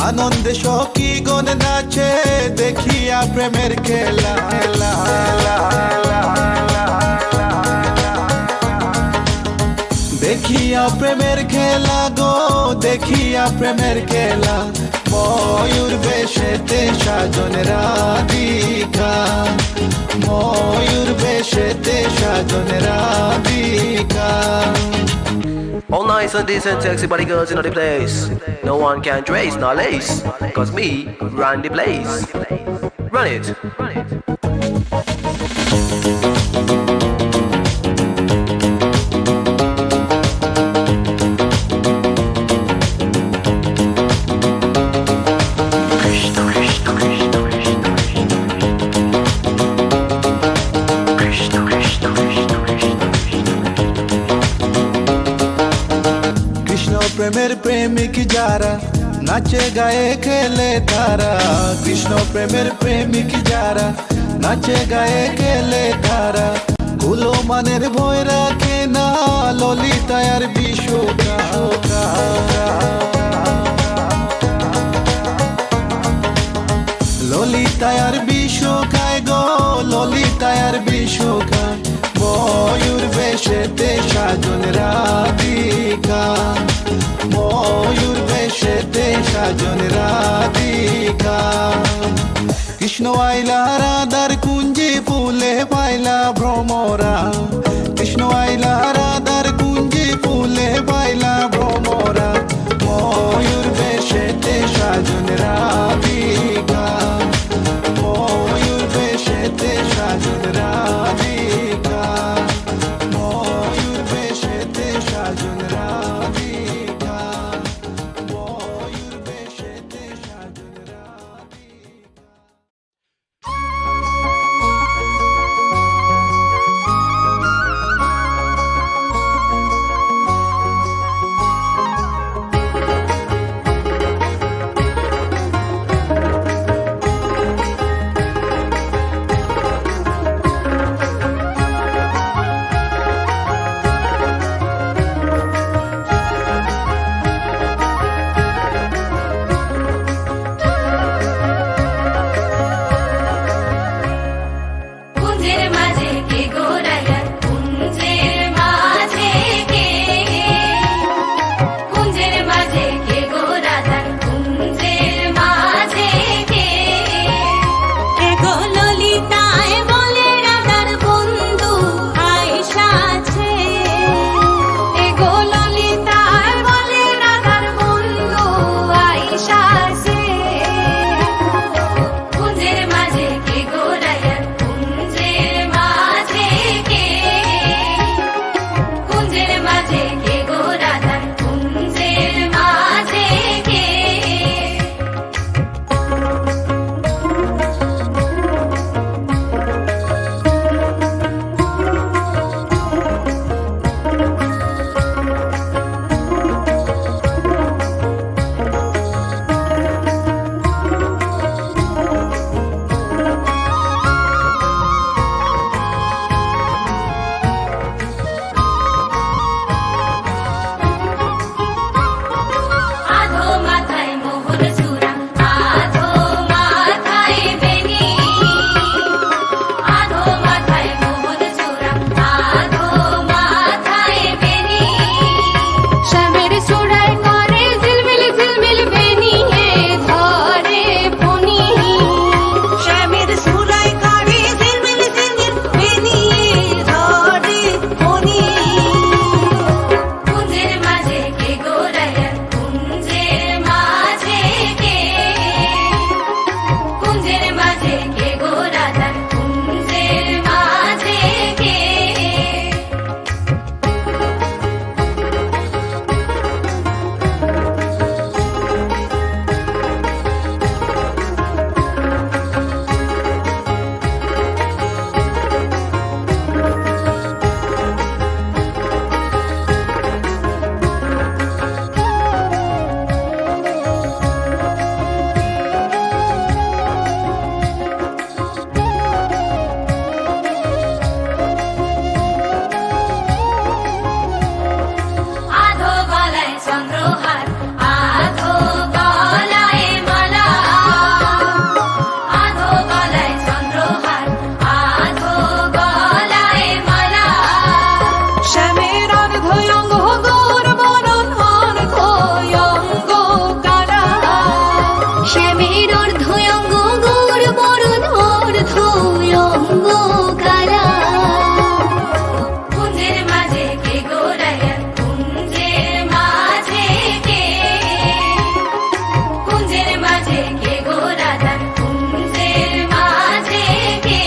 আনন্দে সখী গণ নাচে দেখিয়া প্রেমের খেলা দেখিয়া প্রেমের খেলা গো দেখিয়া প্রেমের খেলা ময়ূর বেশেতে সাজন রাধিকা ময়ূর বেশেতে সাজন Radhika All nice and decent, sexy body girls in the place. No one can trace nor lace, cause me run the place. Run it. প্রেমের প্রেমিক যারা নাচে গায়ে খেলে তারা কৃষ্ণ প্রেমের প্রেমিক যারা নাচে গায়ে খেলে তারা কুলো মানের ভয় রাখে না ললিতায়ার বিশুকা ললিতায়ার বিশুকায় গো ললিতায়ার বিশুকায় ময়ূর বেশ বেশেতে সাজন রাধিকা, ময়ূর বেশেতে সাজন রাধিকা। কৃষ্ণ আইলা রাধার কুঞ্জে ফুলে পাইলা ভ্রমরা, কৃষ্ণ আইলা রাধার কুঞ্জে ফুলে পাইলা ভ্রমরা, ময়ূর বেশেতে সাজন রাধিকা, ময়ূর বেশেতে সাজন রাধিকা, ময়ূর বেশেতে সাজন রাধিকা, ময়ূর বেশেতে সাজন রাধিকা। কুঞ্জের মাঝে কে গো রাজা, কুঞ্জের মাঝে কে, কুঞ্জের মাঝে কে গো রাধা, কুঞ্জের মাঝে কে, এগো ললিতায় বলে রাধার বন্ধু আয়েশা আছে, এগো ললিতায় বলে রাধার বন্ধু আয়েশা আছে। কুঞ্জের মাঝে কে গো রাজা, কুঞ্জের মাঝে কে, কুঞ্জের মাঝে কে গো রাধা, কুঞ্জের মাঝে কে। আধো মাথায় মোহর চূড়া, আধো মাথায় বেনি, আধো মাথায় মোহর চূড়া, আধো মাথায় বেনি, শ্যামের চূড়ায় করে ঝিলমিল ঝিলমিল বেনি হে ধরে ফণি, শ্যামের চূড়ায় করে ঝিলমিল ঝিলমিল বেনি হে ধরে ফণি। কুঞ্জের মাঝে কে গো রাজা, কুঞ্জের মাঝে কে, কুঞ্জের মাঝে কে গো রাধা, কুঞ্জের মাঝে কে। আধো গলায় চন্দ্রহার, আধো গলায় মালা, আধো গলায় চন্দ্রহার, আধো গলায় মালা, শ্যামের অর্ধয়ঙ্গ গৌর বরণ অর্ধয়ঙ্গ কালা, শ্যামের অর্ধয়ঙ্গ গৌর বরণ অর্ধয়ঙ্গ কালা। কুঞ্জের মাঝে কে গো রাজা, কুঞ্জের মাঝে কে, কুঞ্জের মাঝে কে গো রাধা, কুঞ্জের মাঝে কে।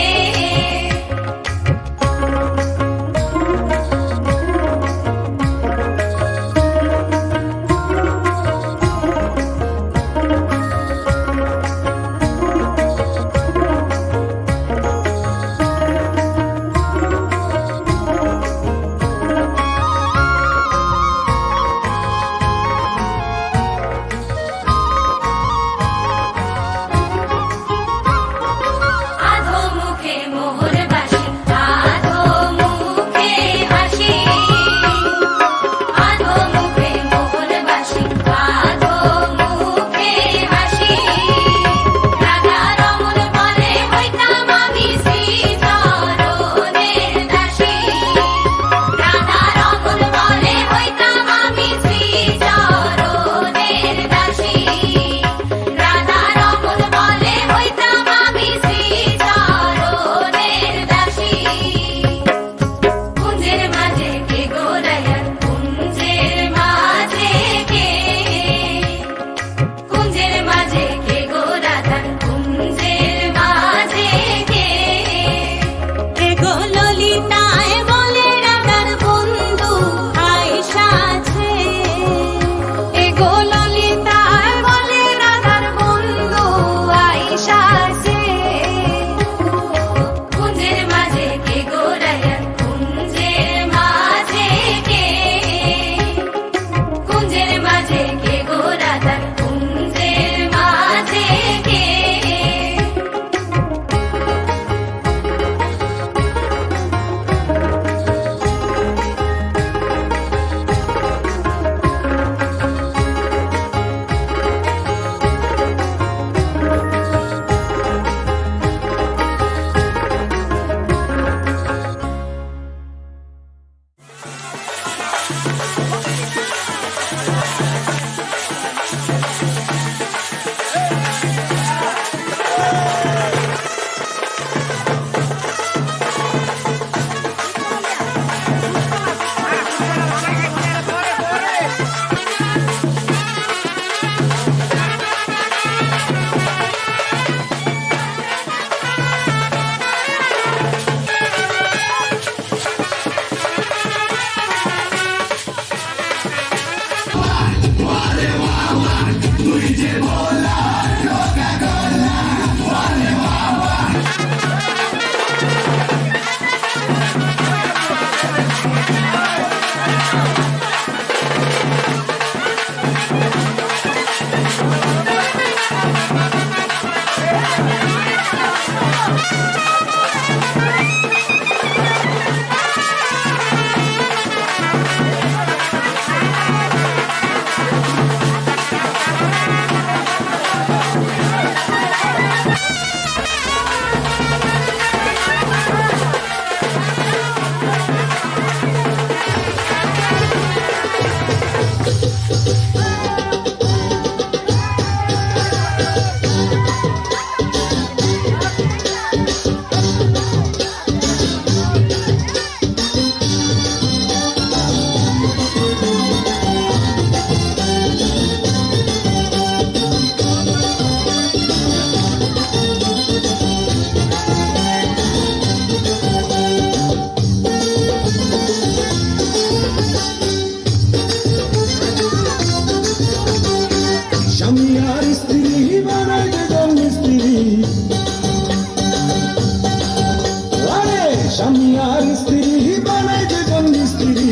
স্বামী আর স্ত্রী বানায় যেজন স্ত্রী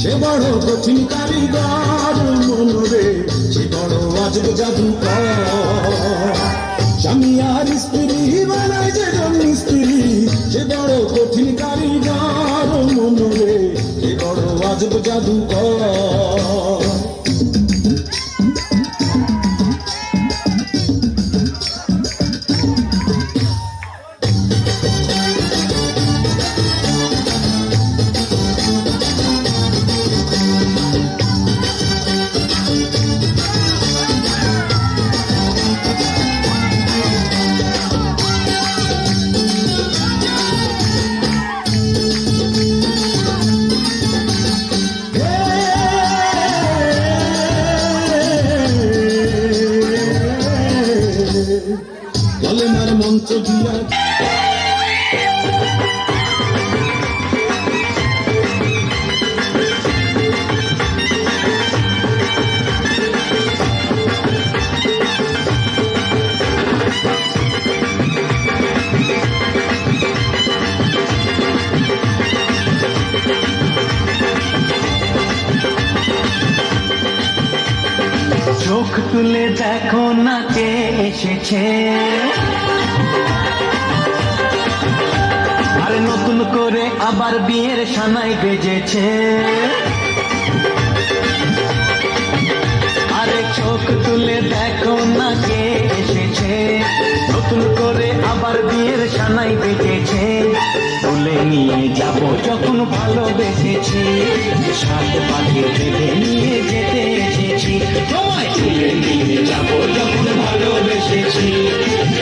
সে বড় কঠিন কারিগর মনরে সে বড় আজব জাদুকর স্বামী আর স্ত্রী বানায় যেজন স্ত্রী সে বড় কঠিন কারিগর মনরে সে বড় আজব জাদুকর কলেমার মঞ্চ দিয়া চোখ তুলে দেখো না কে এসেছে আরে নতুন করে আবার বিয়ের সানাই বেজেছে আরে চোখ তুলে দেখো না কে এসেছে নতুন করে আবার বিয়ের সানাই বেজেছে তুলে নিয়ে যাব যখন ভালোবেসেছি সাত পাখি বেঁধে নিয়ে যেতে এসেছি তোমায় তুলে নিয়ে যাব যখন ভালোবেসেছি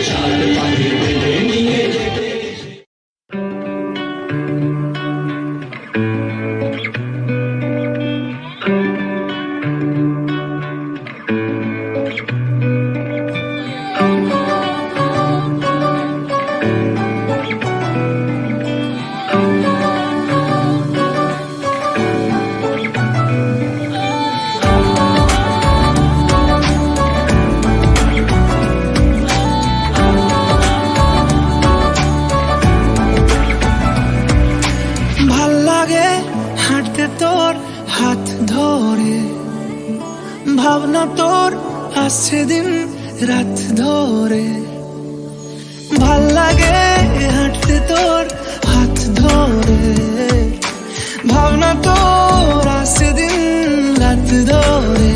সাত পাখি বেঁধে নিয়ে যেতে তোর হাত ধরে ভাবনা তোর আসছে দিন রাত ধরে ভাল লাগে হাঁটতে তোর হাত ধরে ভাবনা তোর আসছে দিন রাত ধরে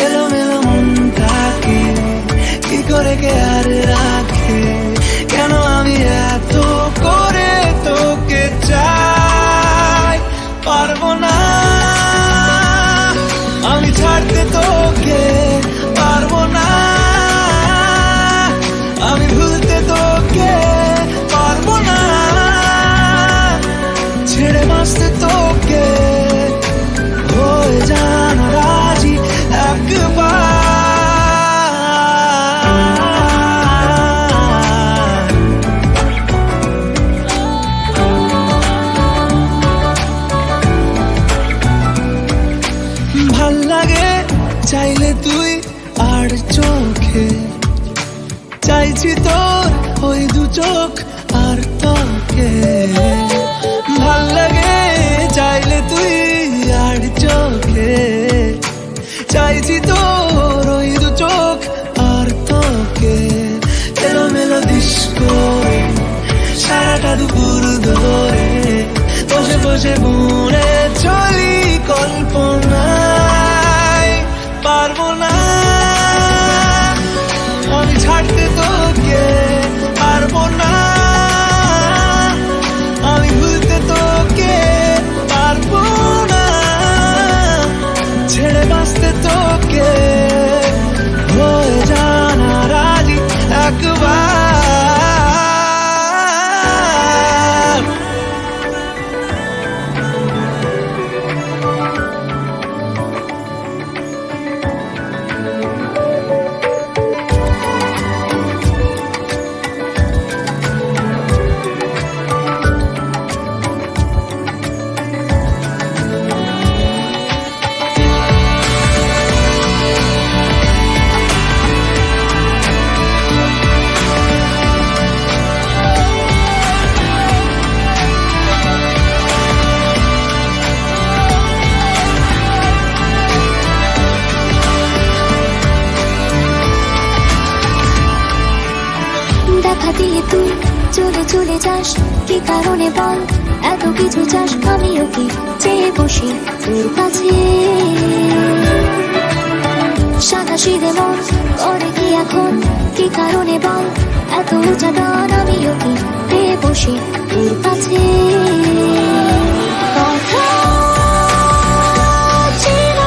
এলোমেলো মনটাকে কি করে কে আর রাখে কেন আমি এত করে তোকে চাই পারবো না আমি ছাড়তে তোকে পারবো না আমি ভুলতে তোকে পারবো না ছেড়ে বাঁচতে তোকে হয়ে জানা রাজি একবার ভাল লাগে চাইলে তুই আর চোখে চাইছি তোর ওই দু চোখ আর তোকে ভাল লাগে চাইলে তুই আর চোখে চাইছি তোর ওই দু চোখ আর তোকে এলোমেলো দিস করে সারাটা দুপুর ধরে বসে বসে মনে চলি কল্পনায় পারবো না আমি ছাড়তে তোকে পারবো না আমি ভুলতে তোকে পারবো না ছেড়ে বাঁচতে তোকে হয়ে জানা রাজি একবার চলে যাস কি কারণে বল, এত কিছু চাস আমিও কি চেয়ে বসি তোর কাছে। সাদাসিধে মন করে কি এখন, কি কারণে বল, এত উঁচা টান আমিও কি পেয়ে বসি তোর কাছে। কথা ছিল,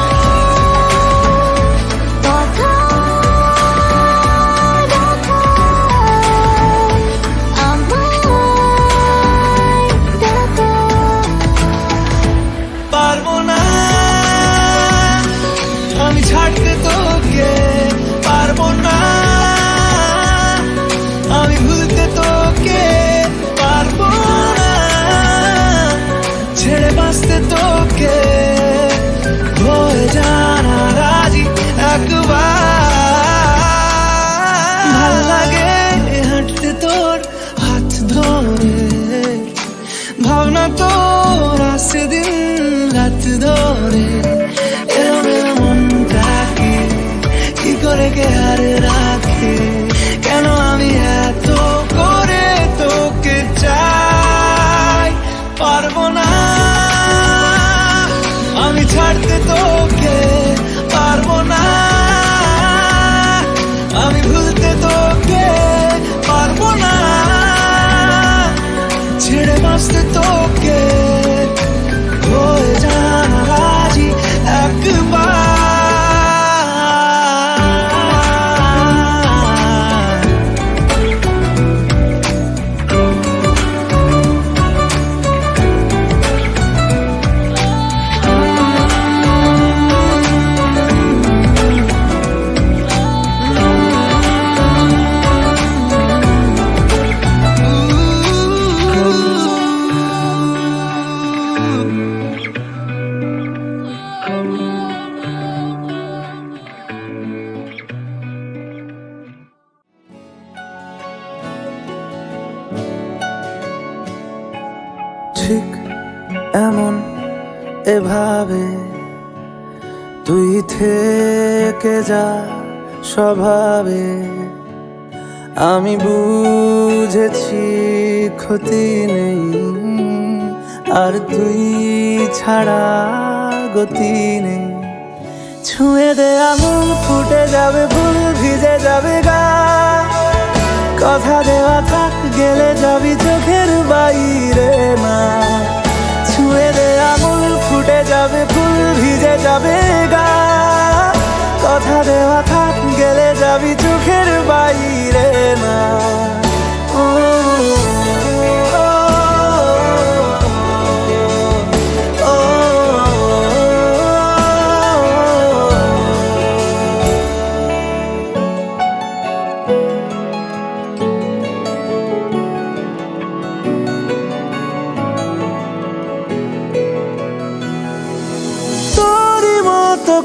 কথা দেখা, আমায় দেখা। পারবো না আমি ছাড়তে তোকে, পারবো না আমি ভুলতে তোকে, পারবো না ছেড়ে বাঁচতে তোকে। হয়ে জানা রাজি একবার, ভাল লাগে হাঁটতে তোর হাত ধরে, ভাবনা তোর আসে দিন রাত ধরে। মনটাকে কি করে কে হারে রাখে, কেন আমি এত করে তোকে চাই। পারবো না আমি ছাড়তে তোকে, পারবো না আমি ভুলতে তোকে, পারবো না ছেড়ে বাঁচতে তোকে। হয়ে জানা রাজি একবার। ঠিক এমন এভাবে তুই থেকে যা স্বভাবে, আমি বুঝেছি ক্ষতি নেই আর তুই ছাড়া গতি নেই। ছুঁয়ে দে আঙুল ফুটে যাবে ফুল ভিজে যাবে গা, কথা দেওয়া থাক গেলে যাবি চোখের বাইরে না। ছুঁয়ে দে আঙুল ফুটে যাবে ফুল ভিজে যাবে গা, কথা দেওয়া থাক গেলে যাবি চোখের বাইরে না।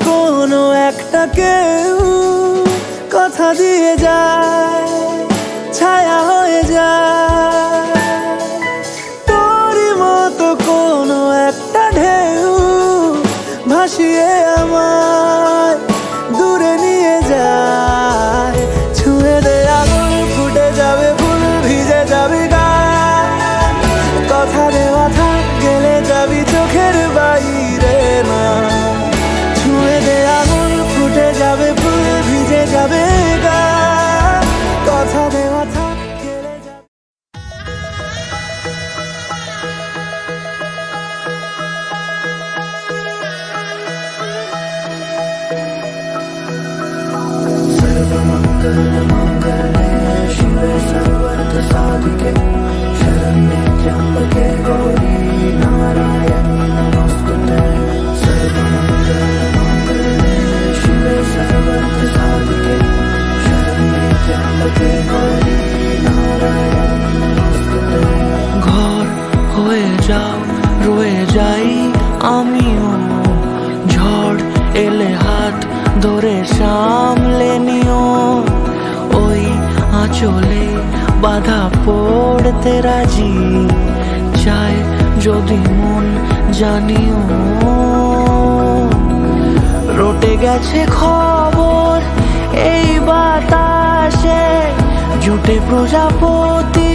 কোনো একটা কেউ কথা দিয়ে যায়, ছায়া হয়ে যায়। তোরই মতো কোনো একটা ঢেউ ভাসিয়ে আমায় দূরে নিয়ে যায়। ছুঁয়ে দে আঙুল ফুটে যাবে ফুল ভিজে যাবে গা, কথা দেওয়া থাক গেলে যাবি চোখের বাইরে না। ছুঁয়ে দে আঙুল ফুটে যাবে ফুল ভিজে যাবে গা, কথা দেওয়া থাক গেলে যাবে। सर्वमंगल मंगले शिवे सर्वार्थ साधिके शरण्ये त्र्यंबके गौरी नारायणी नमोस्तुते। सर्वमंगल मंगले शिवे सर्वार्थ साधिके शरण्ये त्र्यंबके गौरी नारायणी नमोस्तुते। ঘর হয়ে যাও রয়ে যাই আমিও, ঝড় এলে হাত ধরে সামলে নিও। ওই আঁচলে বাধা পড়তে রাজি, চাই যদি মন জানিও। রটে গেছে খবর এই বাতাসে, জুটে প্রজাপতি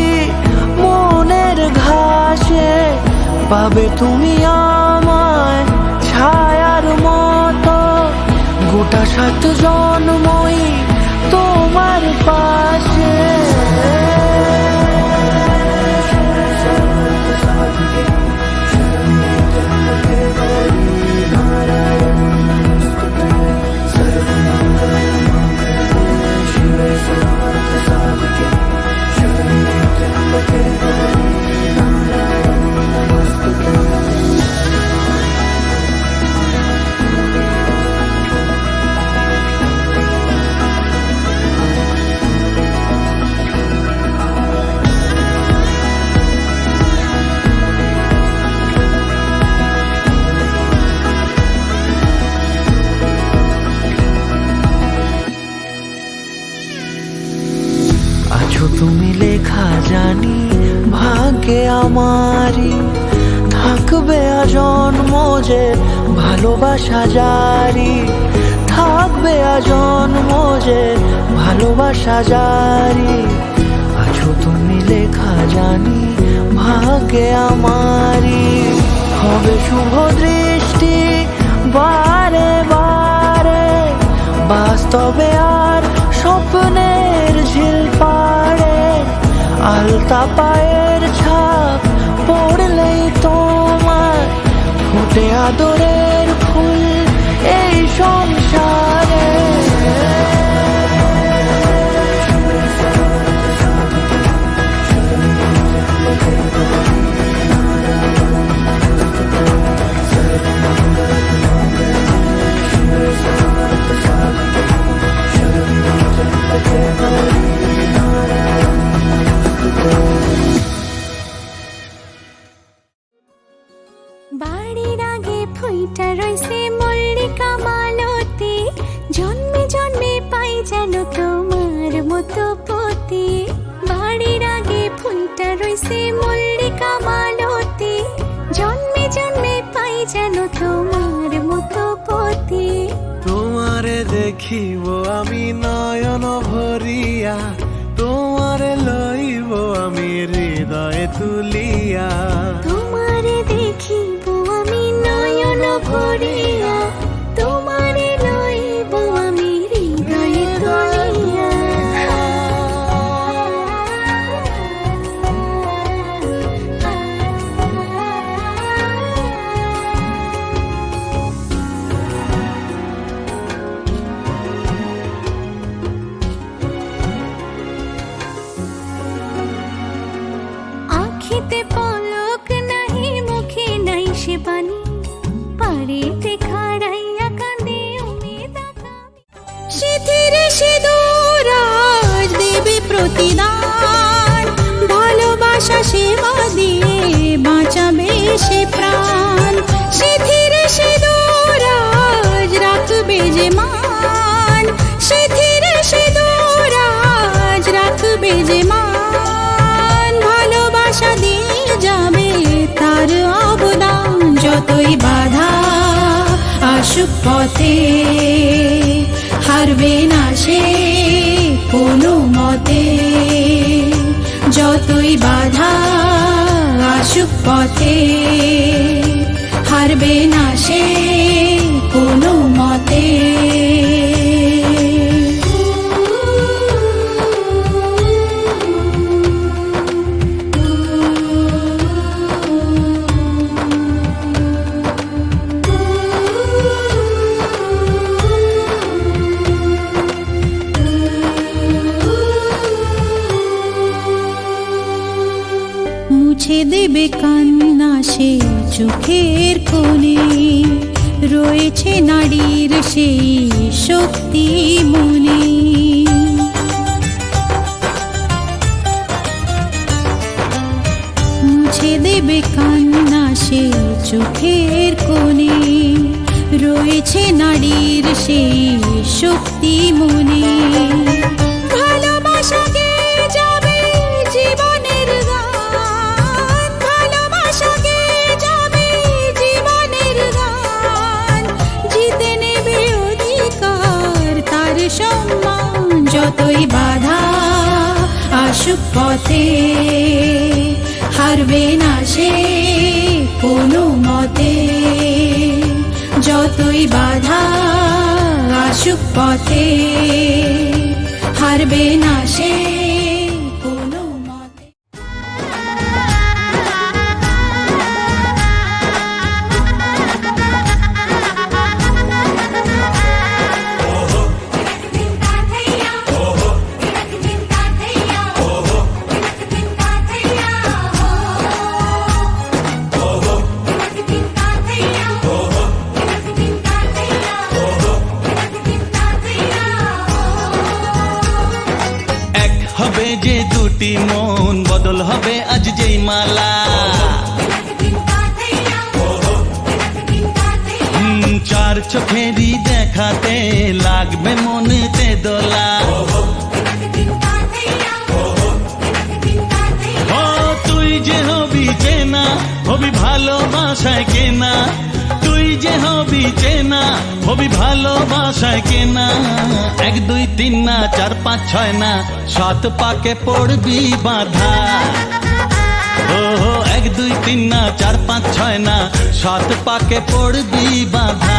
পাবে তুমি আমায় ছায়ার মতো, গোটা 7 জন্মই তোমার পাশে। আছো তুমি লেখা জানি ভাগ্যে আমারই, থাকবে আজন্ম যে ভালোবাসা জারি, থাকবে আজন্ম যে ভালোবাসা জারি। আছো তুমি লেখা জানি ভাগ্যে আমারই, হবে শুভ দৃষ্টি বারে বারে, বাস্তবে আর স্বপ্নের ঝিল পাড়ে, আলতা পায়ের ছাপ পড়লেই তোমার ফুটে আদরের ফুল এই সংসারে। বাড়ির আগে ফুইটা রইছে মল্লিকা মালতী, জন্মে জন্মে পাই যেন তোমার মতো পতি। বাড়ির আগে ফুইটা রইছে মল্লিকা মালতী, জন্মে জন্মে পাই যেন তোমার মতো পতি। তোমারে দেখিব আমি নয়ন ভরিয়া, তোমারে লইব আমি হৃদয়ে তুলিয়া। তোমারে দেখিব আমি নয়ন ভরিয়া, তোমারে লইব আমি হৃদয়ে তুলিয়া। আখিতে পলক নাহি, মুখে নাই সে পানি, পারেতে খাড়াইয়া কাঁদে উমেদা কামি। সিঁথির সিঁদুর আজ দেবে প্রতিদান, ভালোবাসা সেবা দিয়ে বাঁচাবে সে প্রাণ। সিঁথির সিঁদুর আজ রাখবে যে মান, সিঁথির সিঁদুর আজ রাখবে যে মান, ভালোবাসা দিয়ে যাবে তার অবদান। যতই বাধা আসুক পথে, হারবে না সে কোনো মতে। যতই বাধা আসুক পথে, হারবে না সে কোনো মতে। মুছে দেবে কান্না সে চোখের কোণে, রয়েছে নারীর সেই শক্তি মনে। মুছে দেবে কান্না সে চোখের কোণে, রয়েছে নারীর সেই শক্তি মনে। ভালোবাসাকে যাবে জীবনের গান, ভালোবাসাকে যাবে জীবনের গান, জিতে নেবে অধিকার তার সম্মান। যতই বাধা আসুক পথে, হারবে না সে কোনো মতে, যতই বাধা আসুক পথে, হারবে না সে কোনো মতে। হবে যে দুটি মন, বদল হবে আজ যেই মালা। চার চোখেরই দেখাতে লাগবে মনেতে দোলা। ও তুই যে হবি চেনা, হবি ভালোবাসায় কেনা। তুই যে হবি চেনা, হবি ভালোবাসায় কেনা। 1 2 3 না 4 5 6 না, 7 পাকে পড়বি বাধা। ও 1 2 3 না 4 5 6 না, 7 পাকে পড়বি বাধা।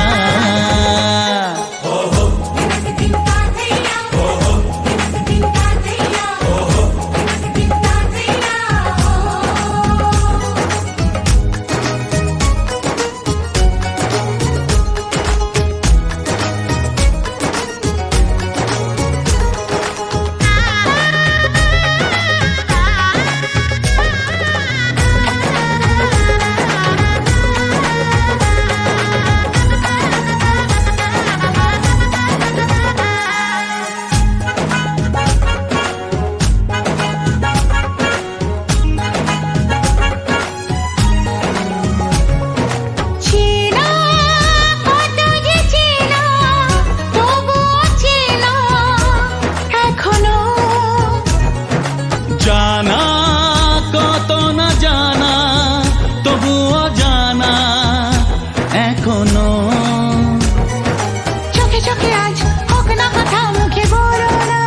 জানা কত না জানা, তবুও জানা এখনো। চোখে চোখে আজ হোক না কথা, মুখে বলো না।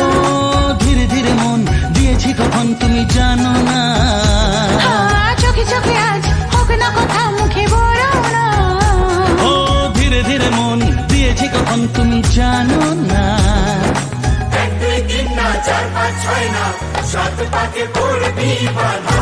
ও ধীরে ধীরে মন দিয়েছি কখন তুমি জানো না। চোখে চোখে আজ হোক না কথা, মুখে বলো না। ও ধীরে ধীরে মন দিয়েছি কখন তুমি জানো না। 1 2 3 না 4 5 6 না, 7 পাকে পড়বি বাধা।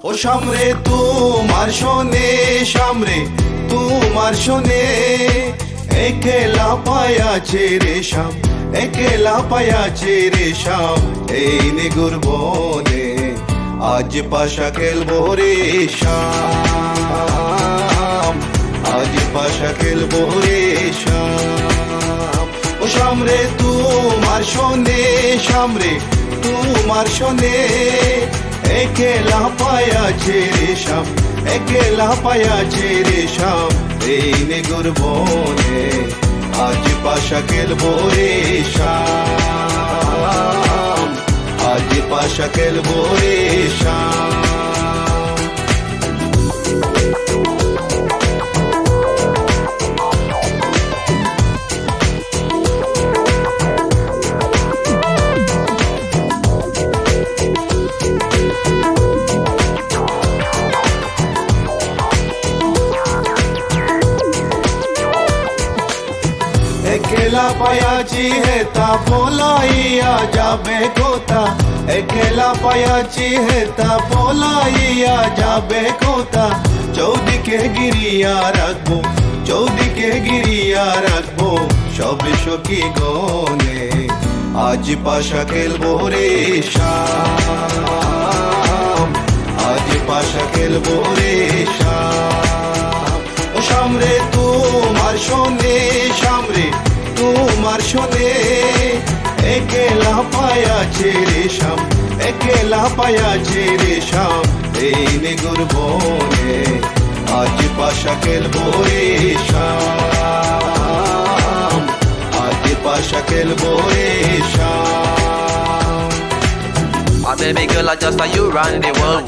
ও সামরে তোমার শোনে, সামরে তোমার শোনে। একেলা পায়াছে রে শাম, একেলা পায়াছে রে শাম। এই নিগুর বনে আজ পাশা খেলবো রে শাম, আজ পাশা খেলবো রে শাম। ও সামরে তোমার শোনে, সামরে তোমার শোনে। একেলা পায়াছে রে শাম, একেলা পায়াছে রে শাম। এই নিগুর বনে আজ পাশা খেলবো রে শাম, আজ পাশা খেলবো রে শাম। একেলা পায়াছি হেতা পলাইয়া যাবে কোথা, একেলা পায়াছি হেতা পলাইয়া যাবে কোথা। চৌদিকে গিরিয়া রাখবো, চৌদিকে গিরিয়া রাখবো সবে সখী গনে। আজ পাশা খেলবো রে শাম, আজ পাশা খেলবো রে শাম। ও শাম রে তোমার শোনে, শাম রে তোমার শোনে, একেলা পায়াছে রে শাম, একেলা পায়াছে রে শাম, এই নেগুর বনে আজ পাশা খেলবো রে শাম, আজ পাশা খেলবো রে শাম। My baby girl, I just saw you run the world.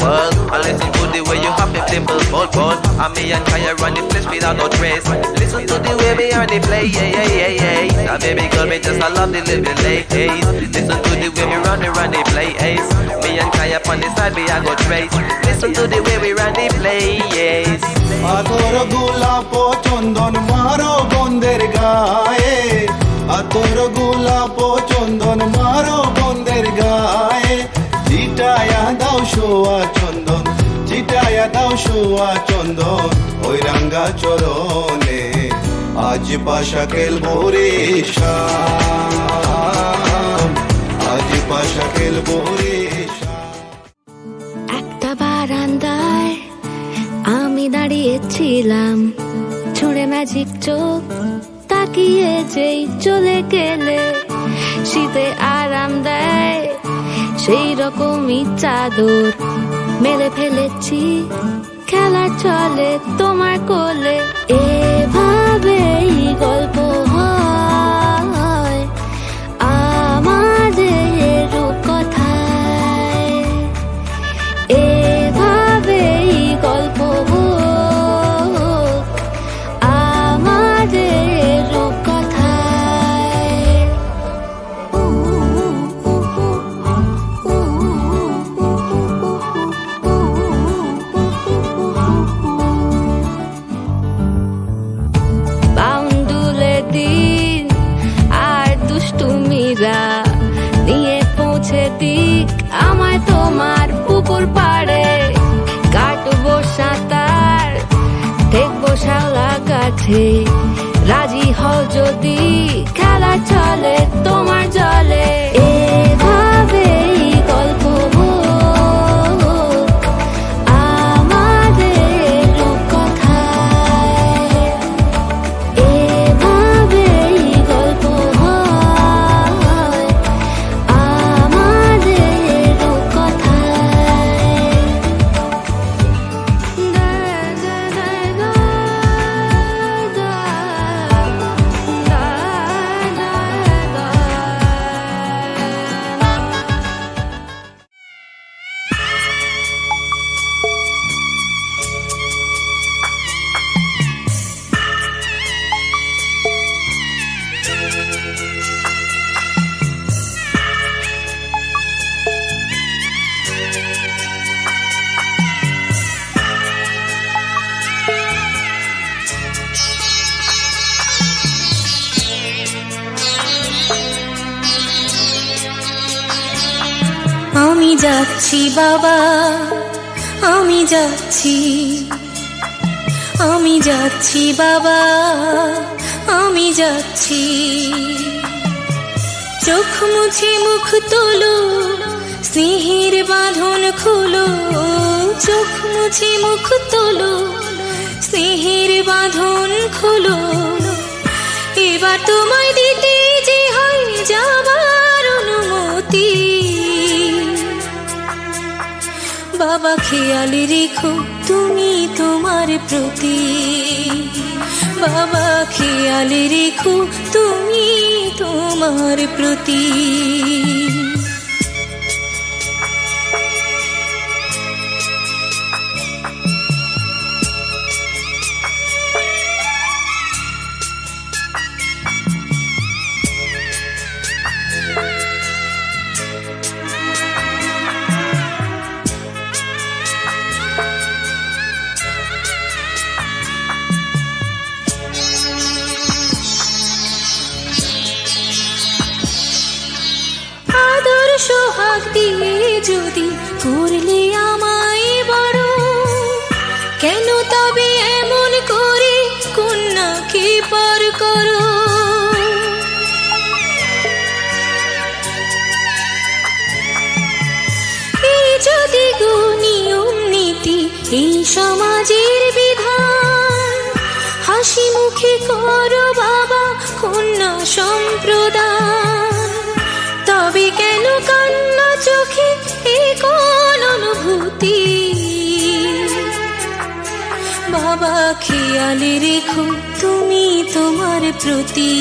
I listen to the way you have it simple, bold. And me and Kaya run the place without no trace. Listen to the way we are the play, yeah. My baby girl, me just I love the living late days. Listen to the way we run the play, ace. Me and Kaya on the side, we are go trace. Listen to the way we run the play, yes. আতর গোলাপ চন্দন মারো বন্দের গায়ে, আতর গোলাপ চন্দন মারো বন্দের গায়ে, চিটায়া দাও সোয়া চন্দন, চিটায়া দাও সোয়া চন্দন, ওই রাঙ্গা চরণে আজ পাশা খেলবো রে শাম, আজ পাশা খেলবো রে শাম। একটা বারান্দায় আমি দাঁড়িয়েছিলাম, ছুঁড়ে ম্যাজিক চোখ তাকিয়ে যেই চলে গেলে, শীতে আরাম দেয় সেই রকমই চাদর মেলে ফেলেছি, খেলা চলে তোমার কোলে। এভাবেই গল্প হয় আমাদের রূপকথায়, এভাবেই গল্প হোক আমাদের রূপকথায়। বাউন্ডুলে দিন আর দুষ্টুমিরা নিয়ে পৌঁছে দিক আমায় তোমার পুকুর পাড়ে, কাটবো সাঁতার দেখবো শালা গাছে, রাজি হও যদি খেলা চলে তোমার জলে। এভাবেই গল্প হোক আমাদের রূপকথায়, এভাবেই গল্প হয় আমাদের রূপকথায়। আমি যাচ্ছি বাবা, আমি যাচ্ছি, আমি যাচ্ছি বাবা, আমি যাচ্ছি। চোখ মুছে মুখ তোলো, স্নেহের বাঁধন খোলো, চোখ মুছে মুখ তোলো, স্নেহের বাঁধন খোলো। এবার তোমায় দিতে যে হয় যাবার অনুমতি, বাবা খেয়াল রেখো তুমি তোমার প্রতি, বাবা খেয়াল রেখো তুমি তোমার প্রতি। সোহাগ দিয়ে যদি করলে আমায় বড়, কেন তবে এমন করে কন্যাকে পর করো। এই যদি গো নিয়ম এই সমাজের বিধান হাসি মুখে করো বাবা কন্যা সম্প্রদান। তবে কেন কান্না চোখে এ কোন অনুভূতি? বাবা খেয়ালে রেখো তুমি তোমার প্রতি,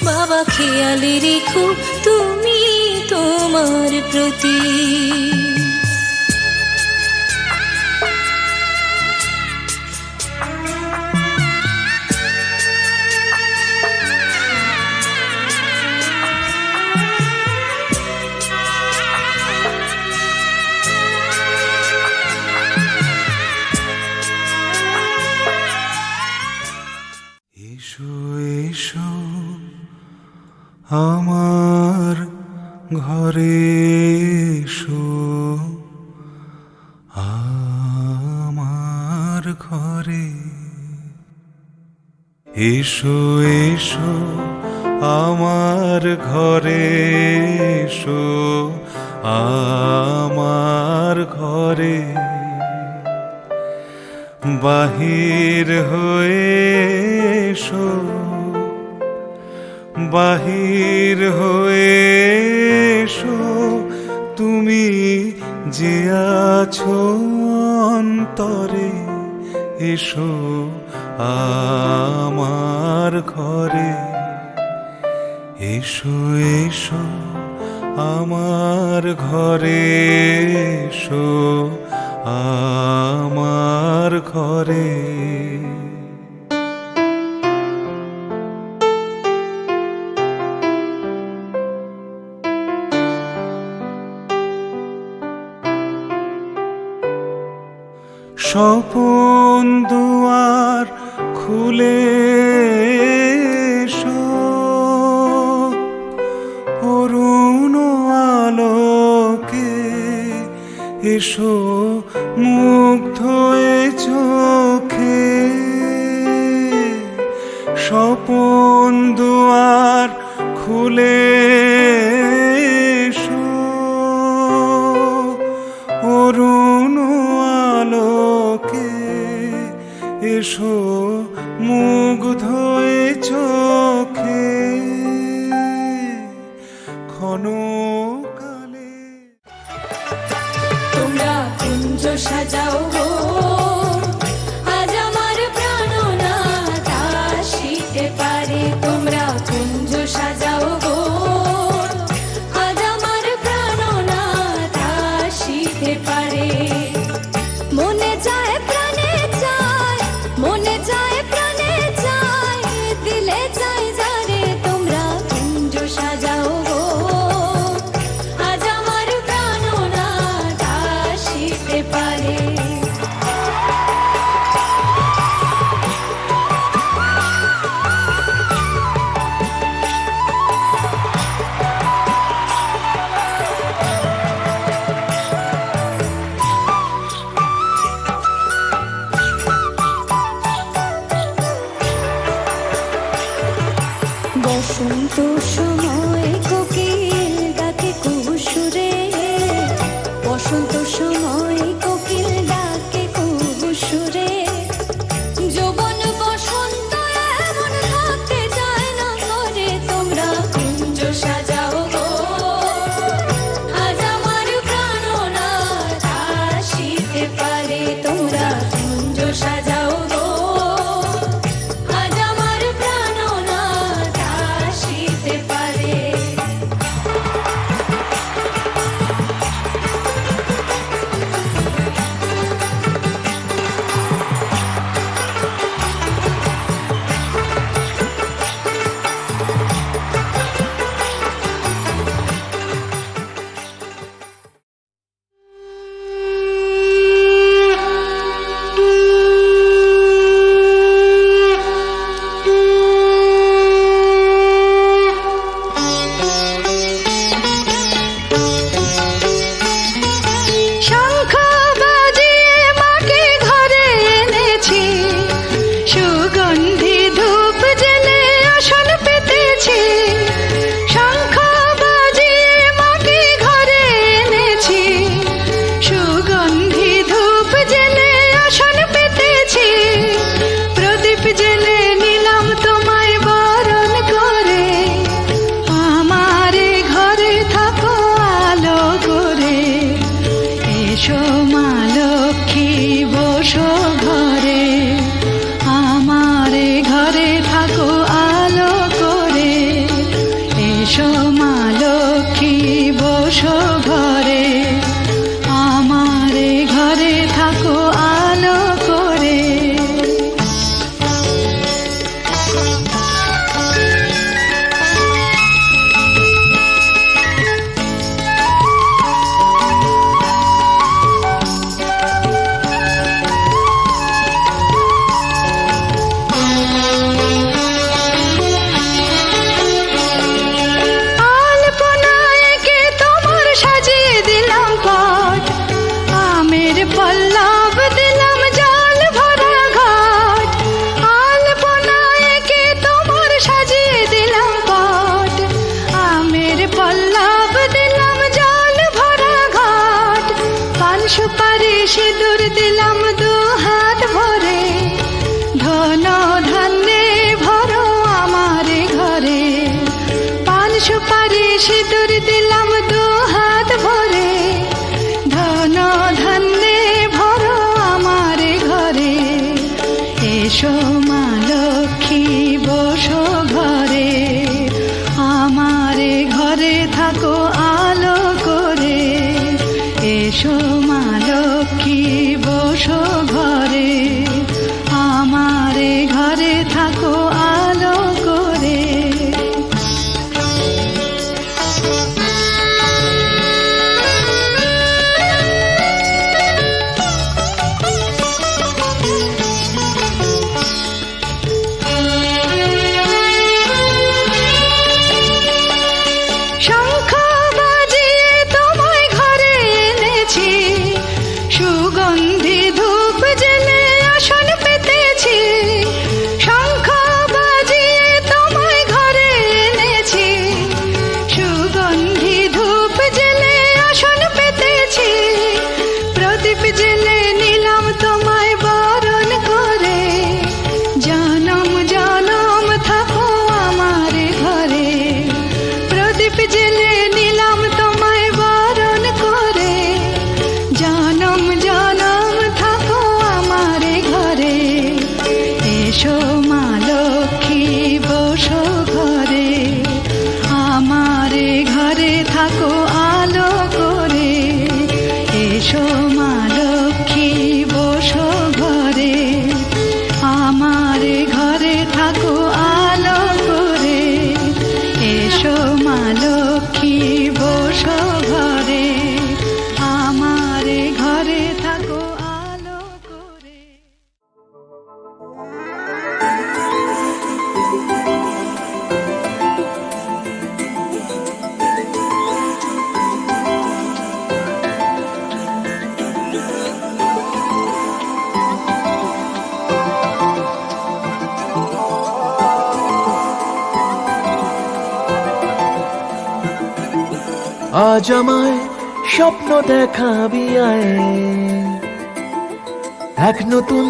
বাবা খেয়ালে রেখো তুমি তোমার প্রতি। এসো এসো আমার ঘরে এসো, আমার ঘরে এসো এসো আমার ঘরে এসো, আমার ঘরে বাহির হয়ে এসো, বাহির হয়ে এসো তুমি যে আছো অন্তরে, এসো আমার ঘরে। এসো এসো আমার ঘরে এসো, আমার ঘরে। স্বপন দুয়ার খুলে এসো, অরুণ আলোকে এসো মুগ্ধ এ চোখে। স্বপন দুয়ার খুলে এসো, অরুণ আলোকে এসো মুগ্ধ এ চোখে। ক্ষণকালে তোমরা কুঞ্জ সাজাও গো, আজ আমার প্রাণনাথ আসিতে পারে। তোমরা কুঞ্জ সাজাও গো, আজ আমার প্রাণনাথ আসিতে পারে। মনে যায় প্রাণে চায়, মনে যায় প্রাণে চায়, দিলে চায় যারে। তোমরা কুঞ্জ সাজাও গো, আজ আমার প্রাণনাথ আসিতে পারে। বসন্ত সময় কোকিল ডাকে কুহুসুরে, বসন্ত সময় কোকিল ডাকে কুহুসুরে। যৌবন বসন্ত এমন থাকতে চায় না করে। তোমরা কুঞ্জ সাজাও গো, আজ আমার প্রাণনাথ আসিতে পারে। তোমরা কুঞ্জ সাজাও গো, আজ আমার প্রাণনাথ আসিতে পারে। পল্লব দিলাম জল ভরা ঘট, আলপনায় এঁকে তোমার সাজিয়ে দিলাম পট। আমের পল্লব দিলাম জল ভরা ঘট, পান সুপারি সিঁদুর দিলাম দু হাত ভরে। ধন ধান্যে ভরো আমার ঘরে, পান সুপারি সিঁদুর দিলাম দু হাত ভরে। ধন ধান্যে ভরো আমার ঘরে, এসো মা লক্ষ্মী বসো ঘরে, আমার ঘরে থাকো আলো করে। এসো মা লক্ষ্মী বসো ঘরে, আমার ঘরে থাকো আলো করে। শঙ্খ বাজিয়ে তোমায় ঘরে এনেছি, সুগন্ধি ধূপ জেলে আসন পেতেছি। শঙ্খ বাজিয়ে তোমায় ঘরে এনেছি, সুগন্ধি ধূপ জেলে আসন পেতেছি। প্রদীপ জেলে নিলাম তোমায় বরণ করে, জনম জনম থাকো আমার ঘরে। প্রদীপ জেলে নিলাম তোমায় বরণ করে, জনম জনম থাকো আমার ঘরে। এসো মা লক্ষ্মী বসো ঘরে, আমার ঘরে থাকো আলো করে। এসো মা লক্ষ্মী বসো ঘরে, আমার ঘরে থাকো আলো করে। এসো মা লক্ষ্মী বসো ঘরে, আমার ঘরে থাকো আলো করে। আজ আমায় স্বপ্ন দেখাবি আয়, এক নতুন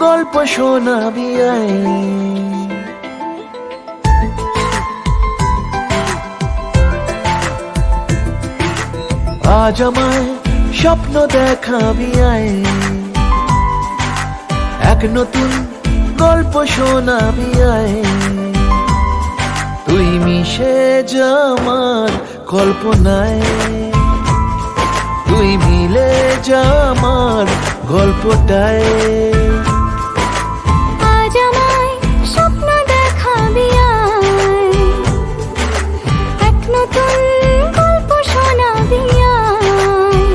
গল্প শোনাবি আয়। আজ আমায় স্বপ্ন দেখাবি আয়, এক নতুন গল্প শোনাবি আয়। তুই মিশে যা আমার কল্পনায়, তুই মিলে যা আমার গল্পটায়। আজ আমায় স্বপ্ন দেখাবি আয়, এক নতুন গল্প শোনাবি আয়।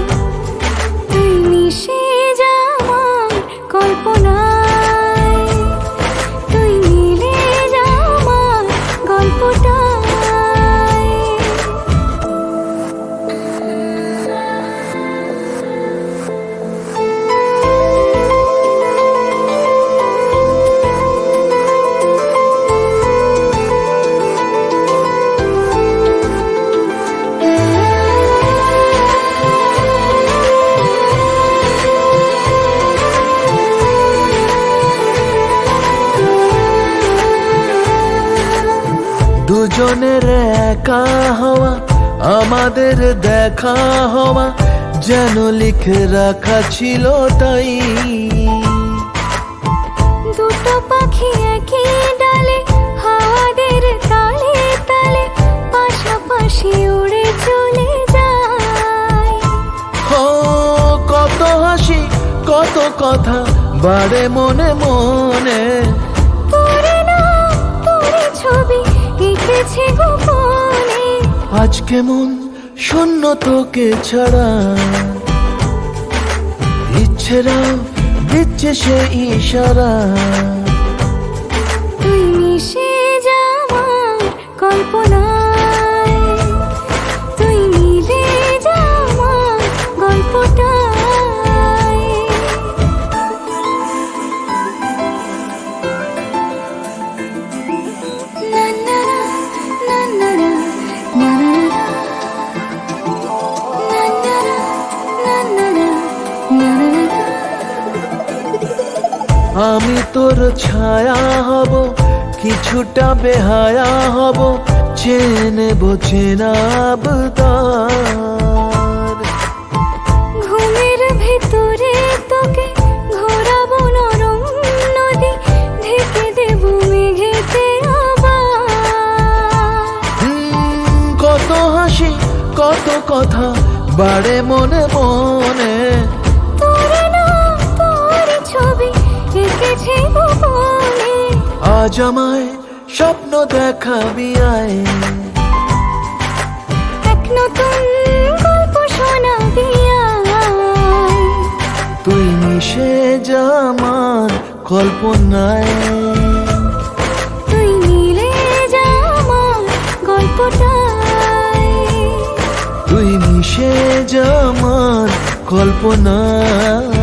তুই মিশে যা আমার কল্পনায়, তুই মিলে যা আমার গল্পটায়। দুজনের একা হওয়া, আমাদের দেখা হওয়া যেন লিখে রাখা ছিল তাই। দুটো পাখি একই ডালে, হাওয়াদের তালে তালে পাশাপাশি উড়ে চলে যায়। ও কত হাসি কত কথা বাড়ে মনে মনে, তোরে না তোরে ছবি এঁকেছে গোপনে। আজ কেমন শূন্য তোকে ছাড়া, ইচ্ছেরা দিচ্ছে সে ইশারা। তুই মিশে যা আমার কল্পনায়, তুই মিলে যা আমার গল্পটায়। আমি তোর ছায়া হব, কিছুটা বেহায়া হব, চেনে বোঝেনা আবদার। ঘুমের ভিতরে তোকে ঘোরাবো নরম নদী, ঢেকে দেব মেঘেতে আবার। কত হাসি কত কথা বাড়ে মনে মনে, তোর নাম তোর ছবি এঁকেছে গোপনে। আজ আমায় স্বপ্ন দেখাবি আয়, এক নতুন গল্প শোনাবি আয়। তুই মিশে যা আমার কল্পনায়, তুই মিলে যা আমার গল্পটায়। তুই মিশে যা আমার কল্পনায়।